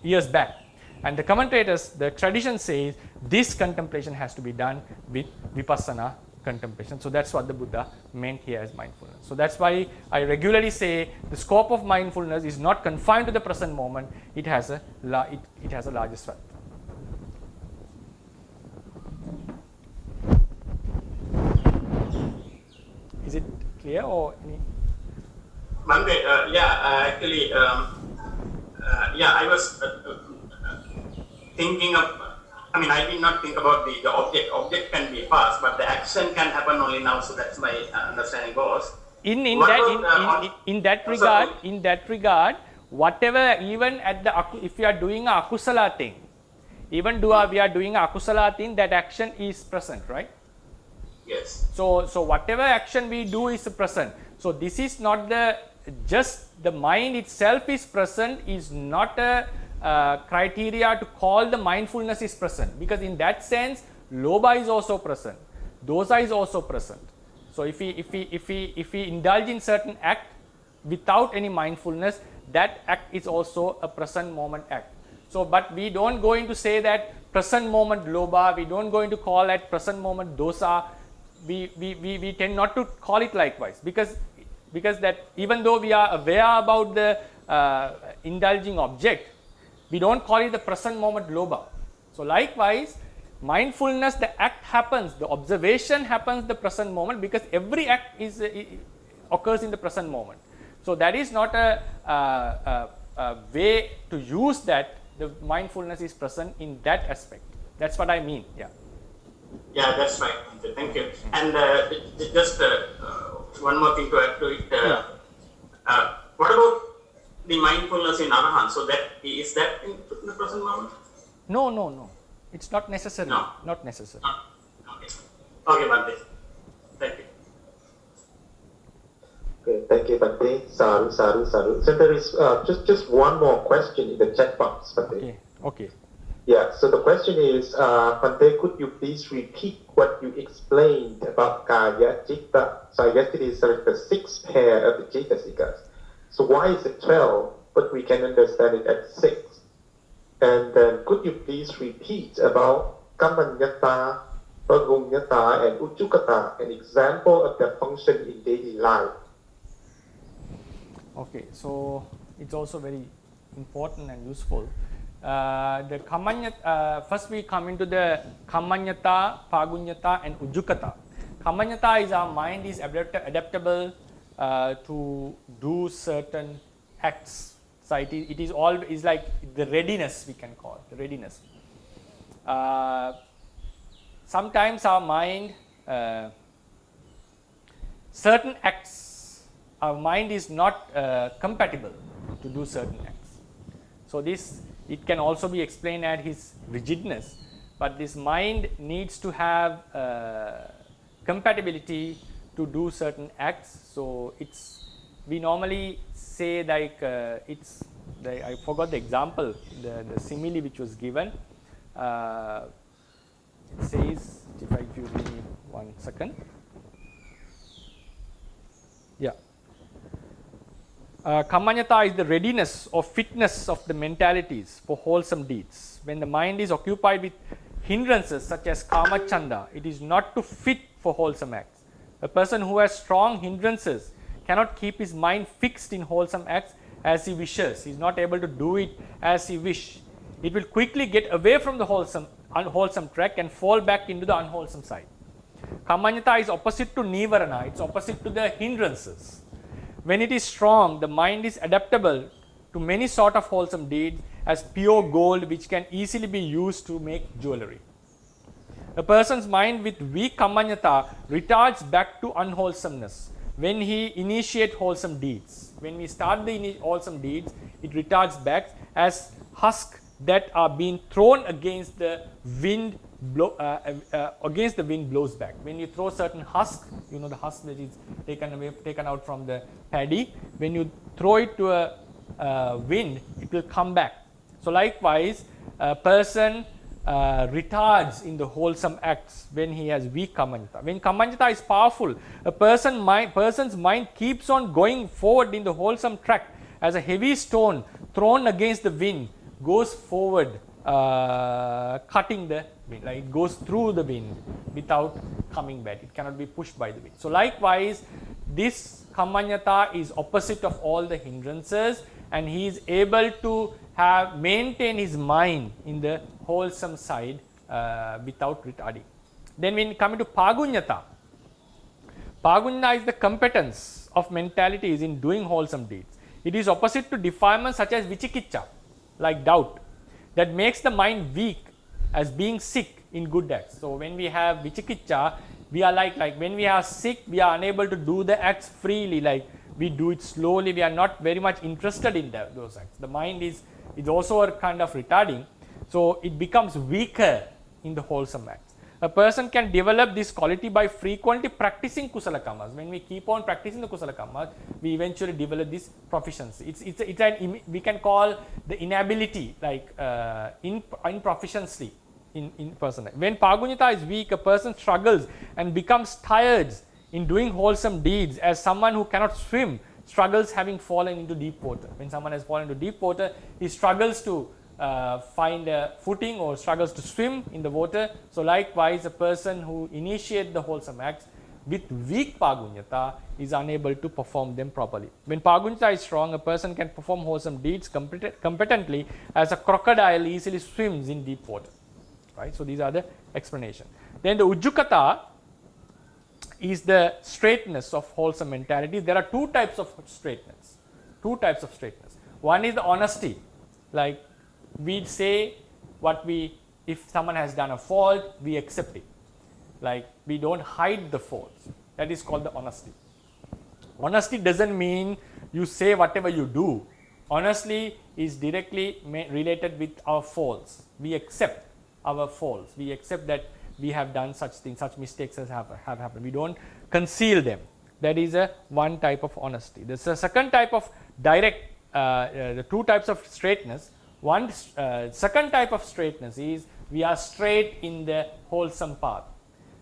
years back. And the commentators, the tradition says this contemplation has to be done with vipassana contemplation. So that's what the Buddha meant here as mindfulness. So that's why I regularly say the scope of mindfulness is not confined to the present moment. It has a larger scope. Is it clear or any? Bhante, actually, I was thinking of, I did not think about the object. Object can be past, but the action can happen only now. So that's my understanding goes. In that regard, whatever, even at if you are doing a akusala thing, even we are doing a akusala thing, that action is present, right? Yes. So whatever action we do is present. So this is not just the mind itself is present is not a criteria to call the mindfulness is present, because in that sense lobha is also present, dosa is also present. So if we indulge in certain act without any mindfulness, that act is also a present moment act. So but we don't going to say that present moment lobha, we don't going to call that present moment dosa. We tend not to call it likewise, because that even though we are aware about the indulging object, we don't call it the present moment lobha. So likewise, mindfulness, the act happens, the observation happens the present moment, because every act occurs in the present moment. So that is not a way to use that the mindfulness is present in that aspect. That's what I mean. Yeah, that's right. Thank you. And just one more thing to add to it. What about the mindfulness in Arahant? So is that in the present moment? No. It's not necessary. No. Not necessary. Okay. Okay, Bhante. Thank you. Okay, thank you, Bhante. Saru, Saru, Saru. So there is just one more question in the chat box, Bhante. Okay. Okay. Yeah, so the question is, Bhante, could you please repeat what you explained about Kaya Citta? So I guess it is like the sixth pair of the Cittasikas. So why is it 12, but we can understand it as 6? And then could you please repeat about Kamanyata, Pagunyata, and Ujjukata, an example of their function in daily life? Okay, so it's also very important and useful. The Kamanyata, first we come into the Kamanyata, Pagunyata, and Ujjukata. Kamanyata is our mind is adaptable to do certain acts. So it is all is like the readiness, we can call it, the readiness. Sometimes our mind, certain acts, our mind is not compatible to do certain acts. So this, it can also be explained as his rigidness, but this mind needs to have compatibility to do certain acts. So it's, we normally say like it's, I forgot the example, the simile which was given. It says, if you give me 1 second. Yeah. Kamanyata is the readiness or fitness of the mentalities for wholesome deeds. When the mind is occupied with hindrances such as kamachanda, it is not to fit for wholesome acts. A person who has strong hindrances cannot keep his mind fixed in wholesome acts as he wishes. He is not able to do it as he wish. It will quickly get away from the unwholesome track and fall back into the unwholesome side. Kamanyata is opposite to nivarana, it's opposite to the hindrances. When it is strong, the mind is adaptable to many sort of wholesome deeds as pure gold which can easily be used to make jewelry. A person's mind with weak kamanyata retards back to unwholesomeness when he initiates wholesome deeds. When we start the wholesome deeds, it retards back as husks that are being thrown against the wind blows back. When you throw certain husk, you know the husk that is taken out from the paddy, when you throw it to a wind, it will come back. So likewise, a person retards in the wholesome acts when he has weak kamanyata. When kamanyata is powerful, a person's mind keeps on going forward in the wholesome track as a heavy stone thrown against the wind goes forward, cutting the wind, like it goes through the wind without coming back. It cannot be pushed by the wind. So likewise, this kamanyata is opposite of all the hindrances, and he is able to maintain his mind in the wholesome side without retarding. Then when coming to pagunyata, pagunyata is the competence of mentalities in doing wholesome deeds. It is opposite to defilements such as vichikicha, like doubt, that makes the mind weak as being sick in good acts. So when we have vichikicha, we are like when we are sick, we are unable to do the acts freely, like we do it slowly, we are not very much interested in those acts. The mind is also a kind of retarding, so it becomes weaker in the wholesome acts. A person can develop this quality by frequently practicing kusala karmas. When we keep on practicing the kusala karmas, we eventually develop this proficiency. It's an we can call the inability, like improficiency in person. When pagunyata is weak, a person struggles and becomes tired in doing wholesome deeds, as someone who cannot swim struggles having fallen into deep water. When someone has fallen into deep water, he struggles to find a footing or struggles to swim in the water. So likewise, a person who initiates the wholesome acts with weak pagunyata is unable to perform them properly. When pagunyata is strong, a person can perform wholesome deeds competently as a crocodile easily swims in deep water. Right? So these are the explanation. Then the ujjukata is the straightness of wholesome mentality. There are two types of straightness. One is the honesty, like we say if someone has done a fault, we accept it. Like we don't hide the faults. That is called the honesty. Honesty doesn't mean you say whatever you do. Honesty is directly related with our faults. We accept our faults. We accept that we have done such things, such mistakes as have happened. We don't conceal them. That is a one type of honesty. There's a second type of direct, the two types of straightness. One second type of straightness is we are straight in the wholesome path.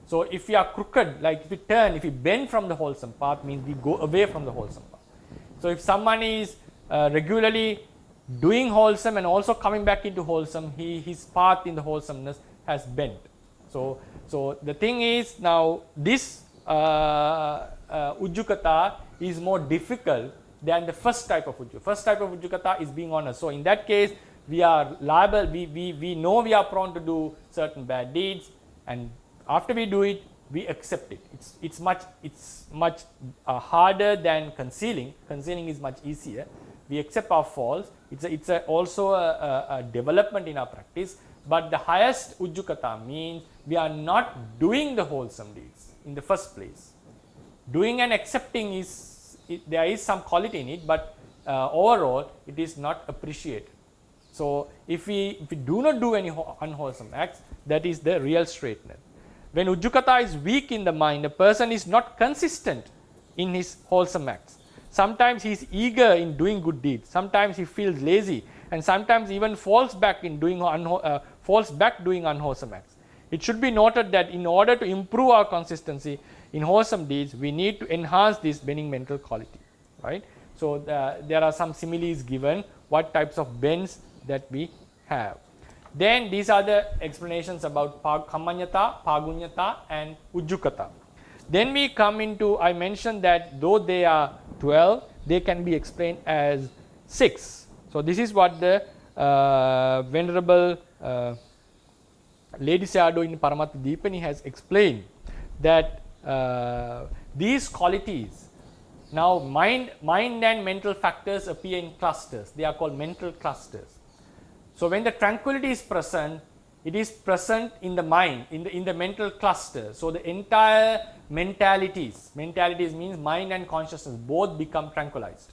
So if we are crooked, like if we turn, if we bend from the wholesome path, means we go away from the wholesome path. So if someone is regularly doing wholesome and also coming back into wholesome, his path in the wholesomeness has bent. So the thing is, now this ujjukata is more difficult than the first type of ujjukata. First type of ujjukata is being honest. So in that case, we are liable, we know we are prone to do certain bad deeds, and after we do it, we accept it. It's much harder than concealing. Concealing is much easier. We accept our faults. It's also a development in our practice. But the highest ujjukata means we are not doing the wholesome deeds in the first place. Doing and accepting there is some quality in it, but overall it is not appreciated. So if we do not do any unwholesome acts, that is the real straightness. When ujjukata is weak in the mind, a person is not consistent in his wholesome acts. Sometimes he is eager in doing good deeds. Sometimes he feels lazy, and sometimes even falls back doing unwholesome acts. It should be noted that in order to improve our consistency in wholesome deeds, we need to enhance this benign mental quality, right? So there are some similes given, what types of bends that we have. Then these are the explanations about kammanyata, pagunyata and ujjukata. Then we come into, I mentioned that though they are 12, they can be explained as 6. So this is what the Venerable Ledi Sayadaw in Paramattha Dipani has explained, that these qualities, now mind and mental factors appear in clusters. They are called mental clusters. So when the tranquility is present, it is present in the mind, in the mental cluster. So the entire mentalities means mind and consciousness both become tranquilized.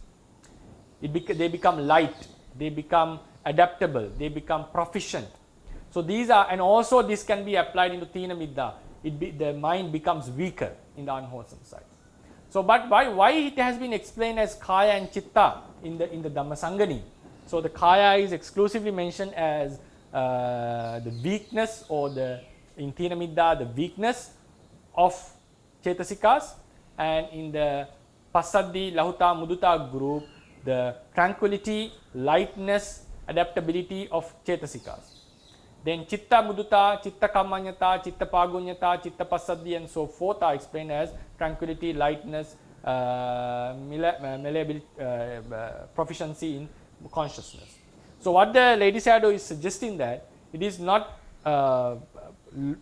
They become light, they become adaptable, they become proficient. So these are, and also this can be applied into Tina Middha. The mind becomes weaker in the unwholesome side. So but why it has been explained as Kaya and Chitta in the Dhammasangani? So the Kaya is exclusively mentioned as the weakness, or in Tina Middha, the weakness of Cetasikas, and in the Passaddhi, Lahuta, Mudita group, the tranquility, lightness, adaptability of Cetasikas. Then Chitta Mudita, Chitta Kammanyata, Chitta Pagunyata, Chitta Passaddhi and so forth are explained as tranquility, lightness, malleability, proficiency in consciousness. So what the Ledi Sayadaw is suggesting, that it is not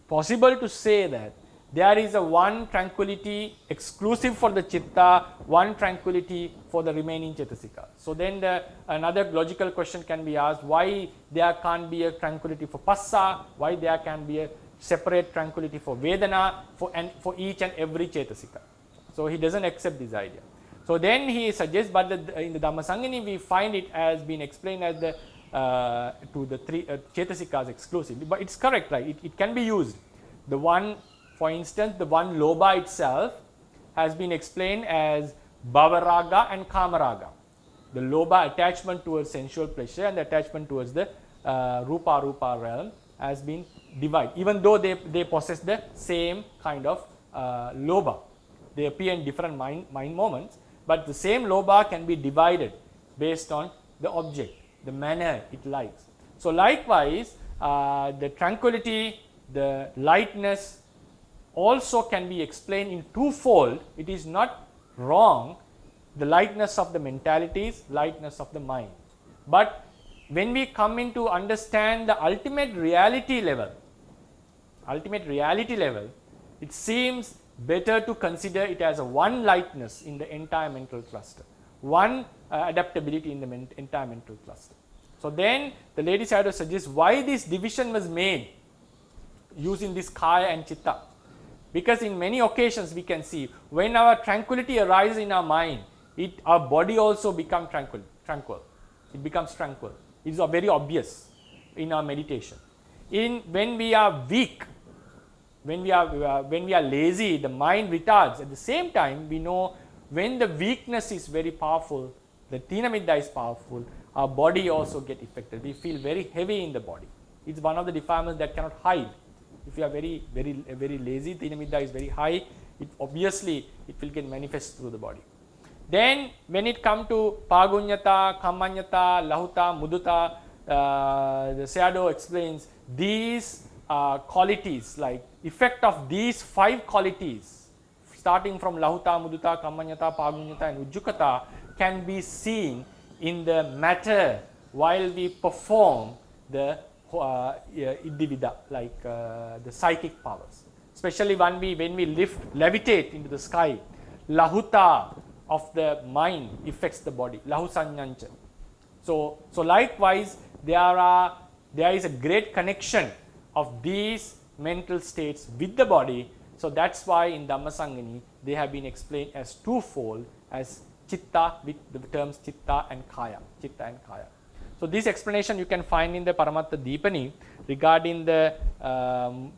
possible to say that there is a one tranquility exclusive for the chitta, one tranquility for the remaining cetasika. So then another logical question can be asked, why there can't be a tranquility for passa, why there can be a separate tranquility for vedana for each and every cetasika. So he doesn't accept this idea. So then he suggests, but in the Dhammasangani we find it as being explained as to the three cetasikas exclusively. But it's correct, right? It can be used. The one, for instance, the one loba itself has been explained as bhavaraga and kamaraga. The loba, attachment towards sensual pleasure, and the attachment towards the rupa realm has been divided. Even though they possess the same kind of loba, they appear in different mind moments, but the same loba can be divided based on the object, the manner it likes. So likewise, the tranquility, the lightness also can be explained in twofold. It is not wrong, the lightness of the mentalities, lightness of the mind. But when we come into understand the ultimate reality level, it seems better to consider it as a one lightness in the entire mental cluster, one adaptability in the entire mental cluster. So then the Ledi Sayadaw suggests why this division was made using this kaya and chitta. Because in many occasions we can see when our tranquility arises in our mind, our body also becomes tranquil. It becomes tranquil. It is very obvious in our meditation. When we are weak, When we are lazy, the mind retards. At the same time, we know when the weakness is very powerful, the Tina Middha is powerful, our body also get affected. We feel very heavy in the body. It's one of the defilements that cannot hide. If you are very lazy, Tina Middha is very high, obviously it will get manifest through the body. Then when it comes to Pagunyata, Kammanyata, Lahuta, Muduta, the Sayadaw explains these qualities, like effect of these 5 qualities, starting from Lahuta, Muduta, Kammanyata, Pagunyata and Ujjukata, can be seen in the matter while we perform the Iddhivida, like the psychic powers. Especially when we levitate into the sky, Lahuta of the mind affects the body, Lahusanyancha. So likewise, there is a great connection of these mental states with the body. So that's why in Dhammasangani they have been explained as twofold, as Chitta with the terms Chitta and Kaya. So this explanation you can find in the Paramattha Dipani regarding the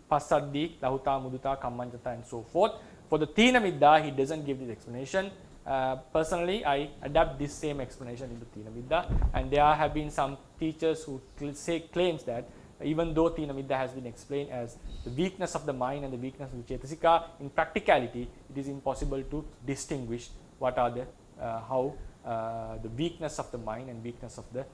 Passaddi, Lahuta, Muduta, Kammanjata and so forth. For the Tina Middha, he doesn't give this explanation. Personally, I adapt this same explanation into Tina Middha, and there have been some teachers who claims that even though Tina Middha has been explained as the weakness of the mind and the weakness of the Cetasika, in practicality, it is impossible to distinguish what are the the weakness of the mind and weakness of the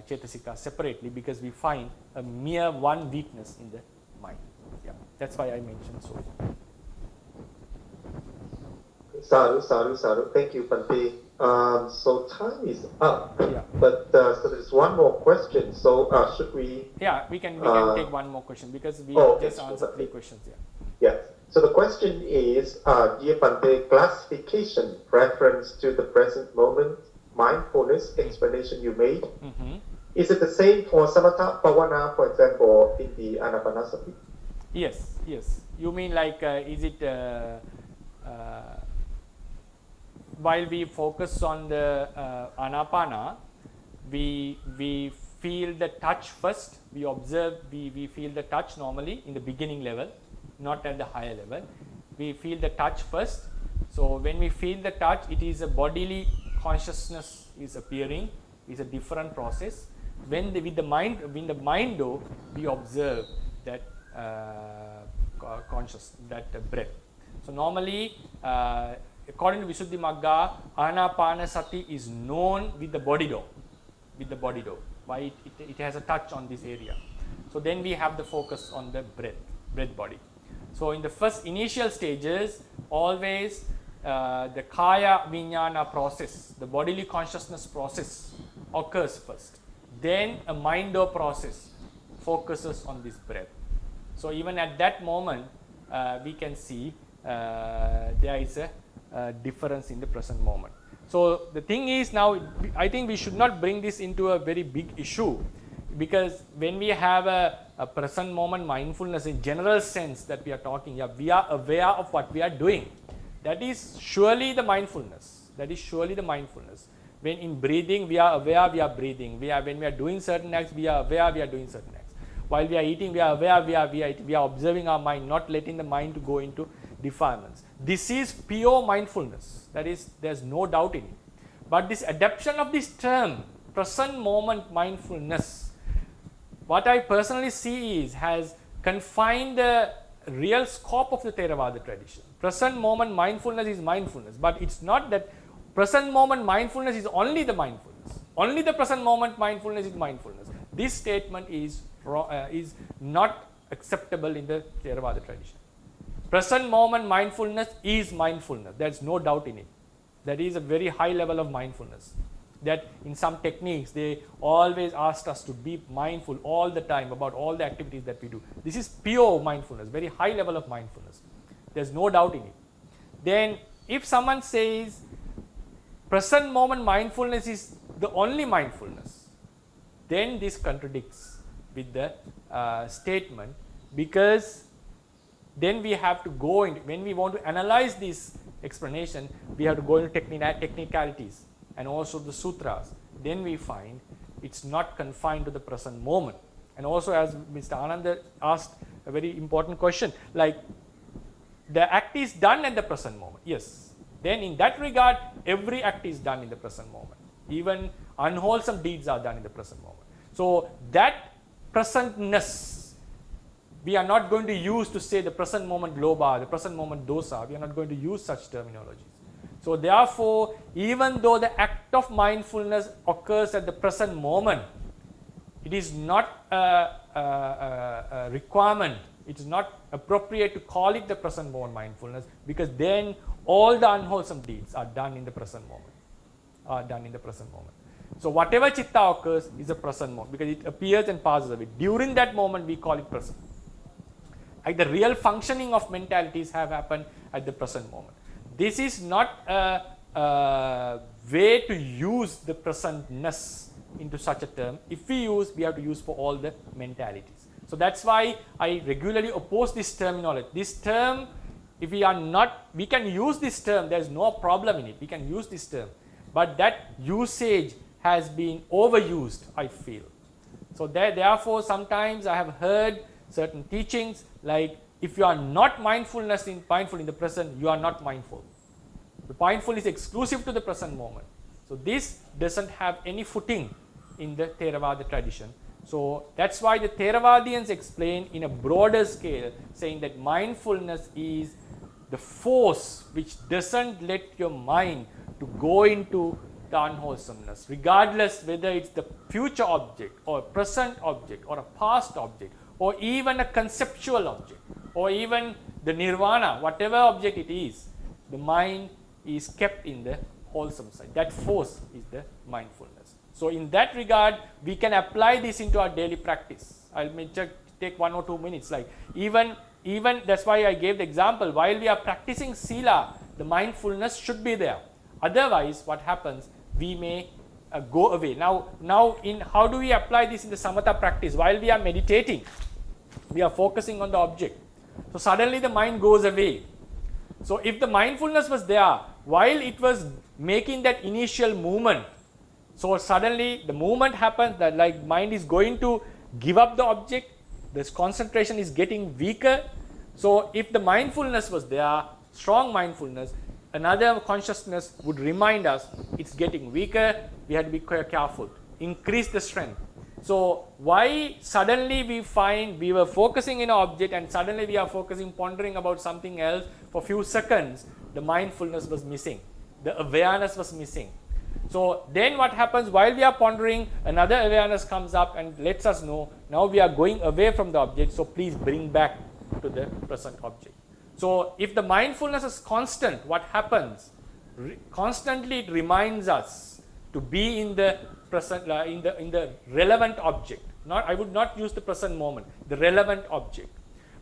Cetasika separately, because we find a mere one weakness in the mind. Yeah, that's why I mentioned so. Sadhu. Thank you, Bhante. So time is up. Yeah. But so there's one more question. So should we? Yeah, we can take one more question, because we just answered 3 questions. Yeah. Yes. So the question is, dear Bhante, classification reference to the present moment mindfulness explanation you made. Is it the same for Samatha Bhavana, for example, in the Anapanasati? Yes. You mean like, is it while we focus on the Anapana, we feel the touch first, we observe, we feel the touch normally in the beginning level, not at the higher level. We feel the touch first. So when we feel the touch, it is a bodily consciousness is appearing, is a different process. When the mind though, we observe that that breath. So normally, according to Visuddhimagga, Anapanasati is known with the body though. Why it has a touch on this area. So then we have the focus on the breath body. So in the first initial stages, always the Kaya Vijnana process, the bodily consciousness process occurs first. Then a mind-o process focuses on this breath. So even at that moment, we can see there is a difference in the present moment. So the thing is now, I think we should not bring this into a very big issue, because when we have a present moment mindfulness in general sense that we are talking, we are aware of what we are doing. That is surely the mindfulness. When in breathing, we are aware we are breathing. When we are doing certain acts, we are aware we are doing certain acts. While we are eating, we are aware we are observing our mind, not letting the mind to go into defilements. This is pure mindfulness. That is, there's no doubt in it. But this adoption of this term, present moment mindfulness, what I personally see is has confined the real scope of the Theravada tradition. Present moment mindfulness is mindfulness, but it's not that present moment mindfulness is only the mindfulness. Only the present moment mindfulness is mindfulness. This statement is not acceptable in the Theravada tradition. Present moment mindfulness is mindfulness. There's no doubt in it. That is a very high level of mindfulness. That in some techniques, they always asked us to be mindful all the time about all the activities that we do. This is pure mindfulness, very high level of mindfulness. There's no doubt in it. Then if someone says present moment mindfulness is the only mindfulness, then this contradicts with the statement, because then we have to go into, when we want to analyze this explanation, we have to go into technicalities and also the sutras. Then we find it's not confined to the present moment. And also, as Mr. Ananda asked a very important question, like the act is done at the present moment. Yes. Then in that regard, every act is done in the present moment. Even unwholesome deeds are done in the present moment. So that presentness, we are not going to use to say the present moment lobha, the present moment dosa. We are not going to use such terminologies. So therefore, even though the act of mindfulness occurs at the present moment, it is not a requirement, it is not appropriate to call it the present moment mindfulness, because then all the unwholesome deeds are done in the present moment. So whatever chitta occurs is a present moment, because it appears and passes away. During that moment we call it present. Like the real functioning of mentalities have happened at the present moment. This is not a way to use the presentness into such a term. If we use, we have to use for all the mentalities. So that's why I regularly oppose this terminology. This term, if we are not, we can use this term, there is no problem in it, we can use this term, but that usage has been overused, I feel. So therefore sometimes I have heard certain teachings like, if you are not mindful in the present, you are not mindful. The mindful is exclusive to the present moment. So this doesn't have any footing in the Theravada tradition. So that's why the Theravadians explain in a broader scale, saying that mindfulness is the force which doesn't let your mind to go into the unwholesomeness, regardless whether it's the future object or a present object or a past object or even a conceptual object or even the nirvana, whatever object it is, the mind is kept in the wholesome side. That force is the mindfulness. So in that regard, we can apply this into our daily practice. I'll just take 1 or 2 minutes. Like even that's why I gave the example. While we are practicing sila, the mindfulness should be there. Otherwise, what happens? We may go away. Now, in how do we apply this in the samatha practice? While we are meditating, we are focusing on the object. So suddenly the mind goes away. So if the mindfulness was there while it was making that initial movement, so suddenly the movement happens, that like mind is going to give up the object, this concentration is getting weaker. So if the mindfulness was there, strong mindfulness, another consciousness would remind us it's getting weaker, we had to be careful, increase the strength. So why suddenly we find we were focusing in an object and suddenly we are focusing, pondering about something else for a few seconds, the mindfulness was missing, the awareness was missing. So then what happens, while we are pondering, another awareness comes up and lets us know, now we are going away from the object, so please bring back to the present object. So if the mindfulness is constant, what happens? Constantly it reminds us to be in the present, in the relevant object. I would not use the present moment, the relevant object.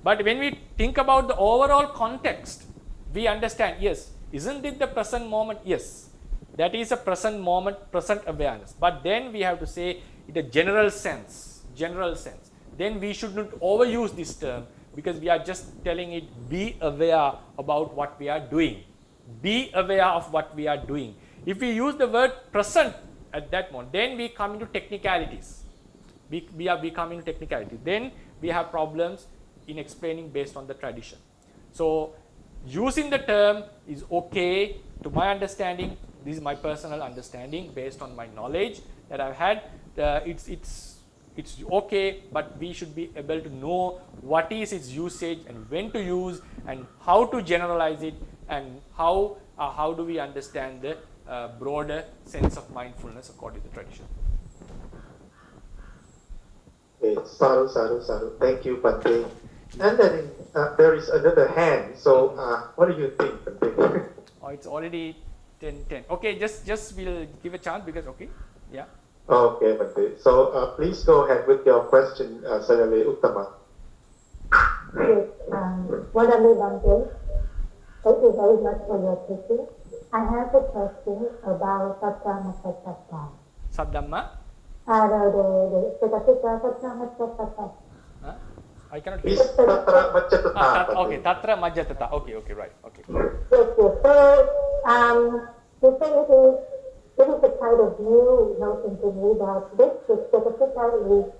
But when we think about the overall context, we understand, yes, isn't it the present moment? Yes, that is a present moment, present awareness. But then we have to say in a general sense. Then we should not overuse this term, because we are just telling it, be aware about what we are doing. Be aware of what we are doing. If we use the word present at that moment, then we come into technicalities. We come into technicalities. Then we have problems in explaining based on the tradition. So using the term is okay to my understanding. This is my personal understanding based on my knowledge that I've had. It's okay, but we should be able to know what is its usage and when to use and how to generalize it, and how do we understand the broader sense of mindfulness according to the tradition. Okay, sadhu. Thank you, Bhante. And then there is another hand. So what do you think, Bhante? Oh, it's already 10:10. Okay, just we'll give a chance because yeah. Okay, Bhante. So please go ahead with your question, Sayale Uttama. Yes, Wadali Bhante. Thank you very much for your teaching. I have a question about Saddhamma. Saddhamma? The Saddhamma. I cannot Please, hear. Tatra Majjatata. Okay, Tatra Majjatata. Okay, right. Okay. Yes. So, you say it is a kind of new notion to me that this Saddhamma is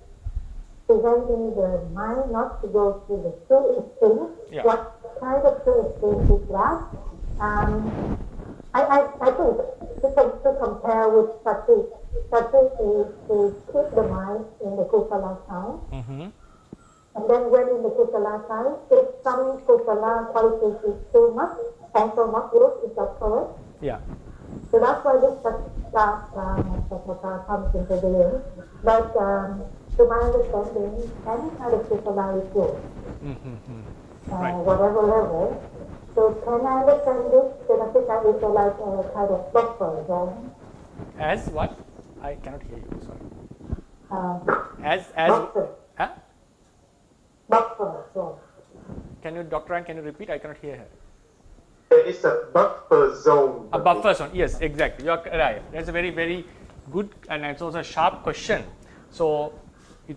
preventing the mind not to go to the true extreme. Yeah. What kind of true extreme is that? I think to compare with sati is to keep the mind in the kusala sign. Mm-hmm. And then when in the kusala sign, if some kusala qualities is too much, also not good, is that correct? Yeah. So that's why this sattva comes into being. But to my understanding, any kind of kusala is good, Right. whatever level. So can I understand this? Cenattika is like a kind of buffer zone. As what? I cannot hear you. Sorry. As Buffer, huh? buffer zone. Can you, Dr. Ann, can you repeat? I cannot hear her. There is a buffer zone. A buffer zone. Yes, exactly. You are right. That's a very, very good and it's also a sharp question. So,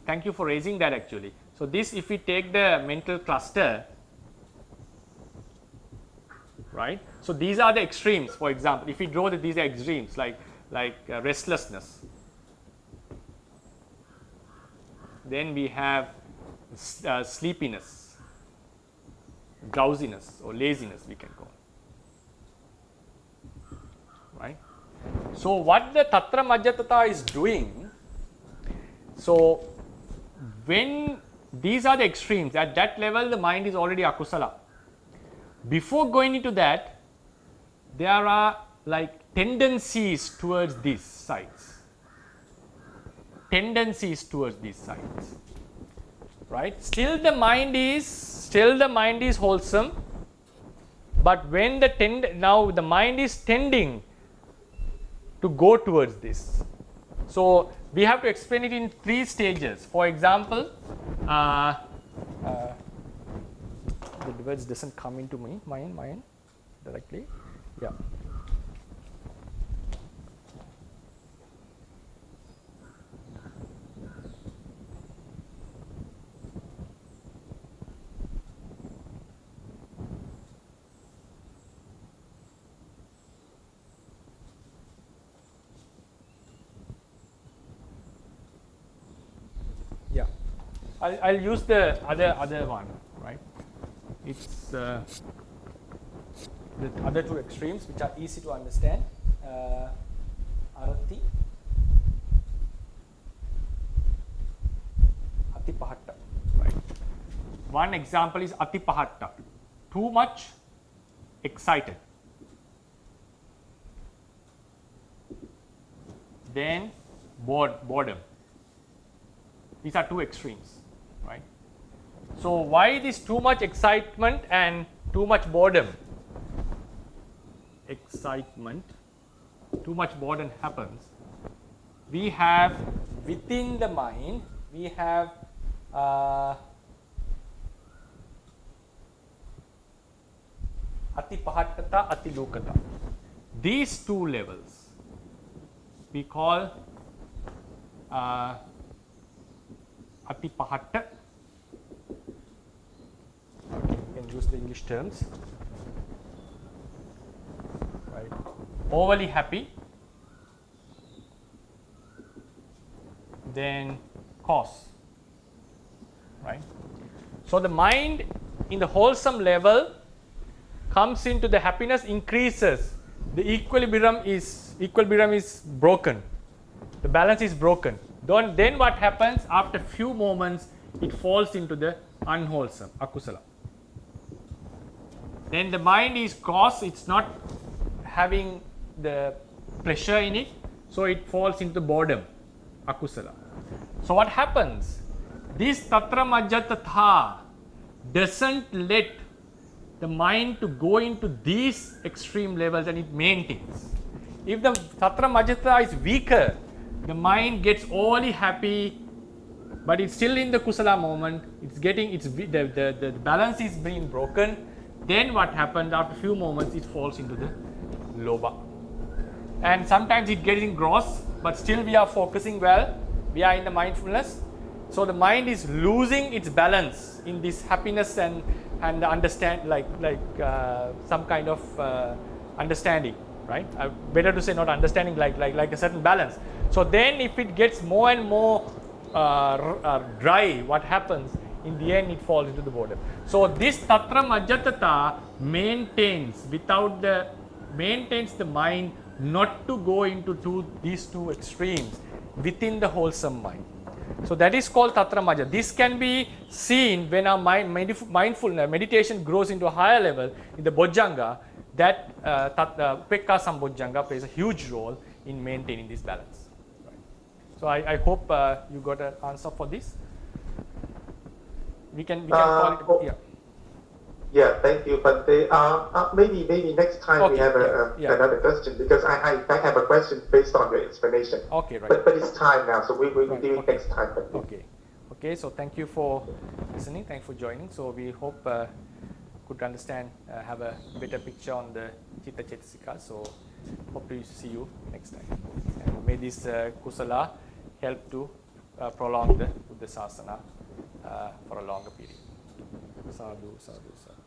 thank you for raising that actually. So, this, if we take the mental cluster, right? So, these are the extremes. For example, if we draw that these are extremes like restlessness. Then we have sleepiness, drowsiness or laziness we can call. Right. So, what the Tatra Majjhatata is doing, so when these are the extremes, at that level the mind is already akusala. Before going into that, there are like tendencies towards these sides. Tendencies towards these sides. Right. Still the mind is wholesome, but when now the mind is tending to go towards this. So, we have to explain it in 3 stages. For example, the words doesn't come into mind directly. Yeah. Yeah, I'll use the other one, right? It's the other 2 extremes which are easy to understand. Arati, Atipahatta, right? One example is Atipahatta, too much excited. Then boredom. These are 2 extremes, right? So, why this too much excitement and too much boredom? Excitement, too much boredom happens. We have within the mind, we have Atipahattata, Atilokata. These 2 levels we call Atipahatta. Okay, you can use the English terms. Right. Overly happy. Then cause. Right. So, the mind in the wholesome level comes into the happiness, increases. The equilibrium is broken. The balance is broken. Then what happens? After few moments, it falls into the unwholesome, akusala. Then the mind is cross, it's not having the pleasure in it, so it falls into boredom, akusala. So what happens? This Tatra Majjhatata doesn't let the mind to go into these extreme levels and it maintains. If the Tatra Majjhatata is weaker, the mind gets overly happy, but it's still in the kusala moment. The balance is being broken. Then what happens? After a few moments, it falls into the lobha, and sometimes it gets engrossed, but still we are focusing well. We are in the mindfulness, so the mind is losing its balance in this happiness and understand some kind of understanding. Right? Better to say not understanding, like a certain balance. So then if it gets more and more dry, what happens? In the end, it falls into the bottom. So this tatra majjatata maintains the mind not to go into these two extremes within the wholesome mind. So that is called tatra majja. This can be seen when our mindfulness meditation grows into a higher level in the bojjhanga. That upekka sambojjhanga plays a huge role in maintaining this balance. Right. So I hope you got an answer for this. We can call it. Oh, Yeah. Yeah, thank you. But maybe next time we Okay, have yeah. another question, because I have a question based on your explanation. Okay, right. But it's time now, so we will Right, do it okay. next time. Okay. So thank you for listening. Thanks for joining. So we hope could understand, have a better picture on the Chitta Chetasika. So hope to see you next time. And may this kusala help to prolong the Buddha Sasana for a longer period. Sadhu, sadhu, sadhu.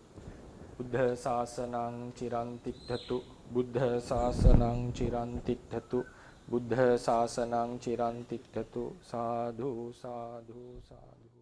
Buddha Sasanang Chirantiddhatu. Buddha Sasanang Chirantiddhatu. Buddha Sasanang Chirantiddhatu. Sadhu, sadhu, sadhu.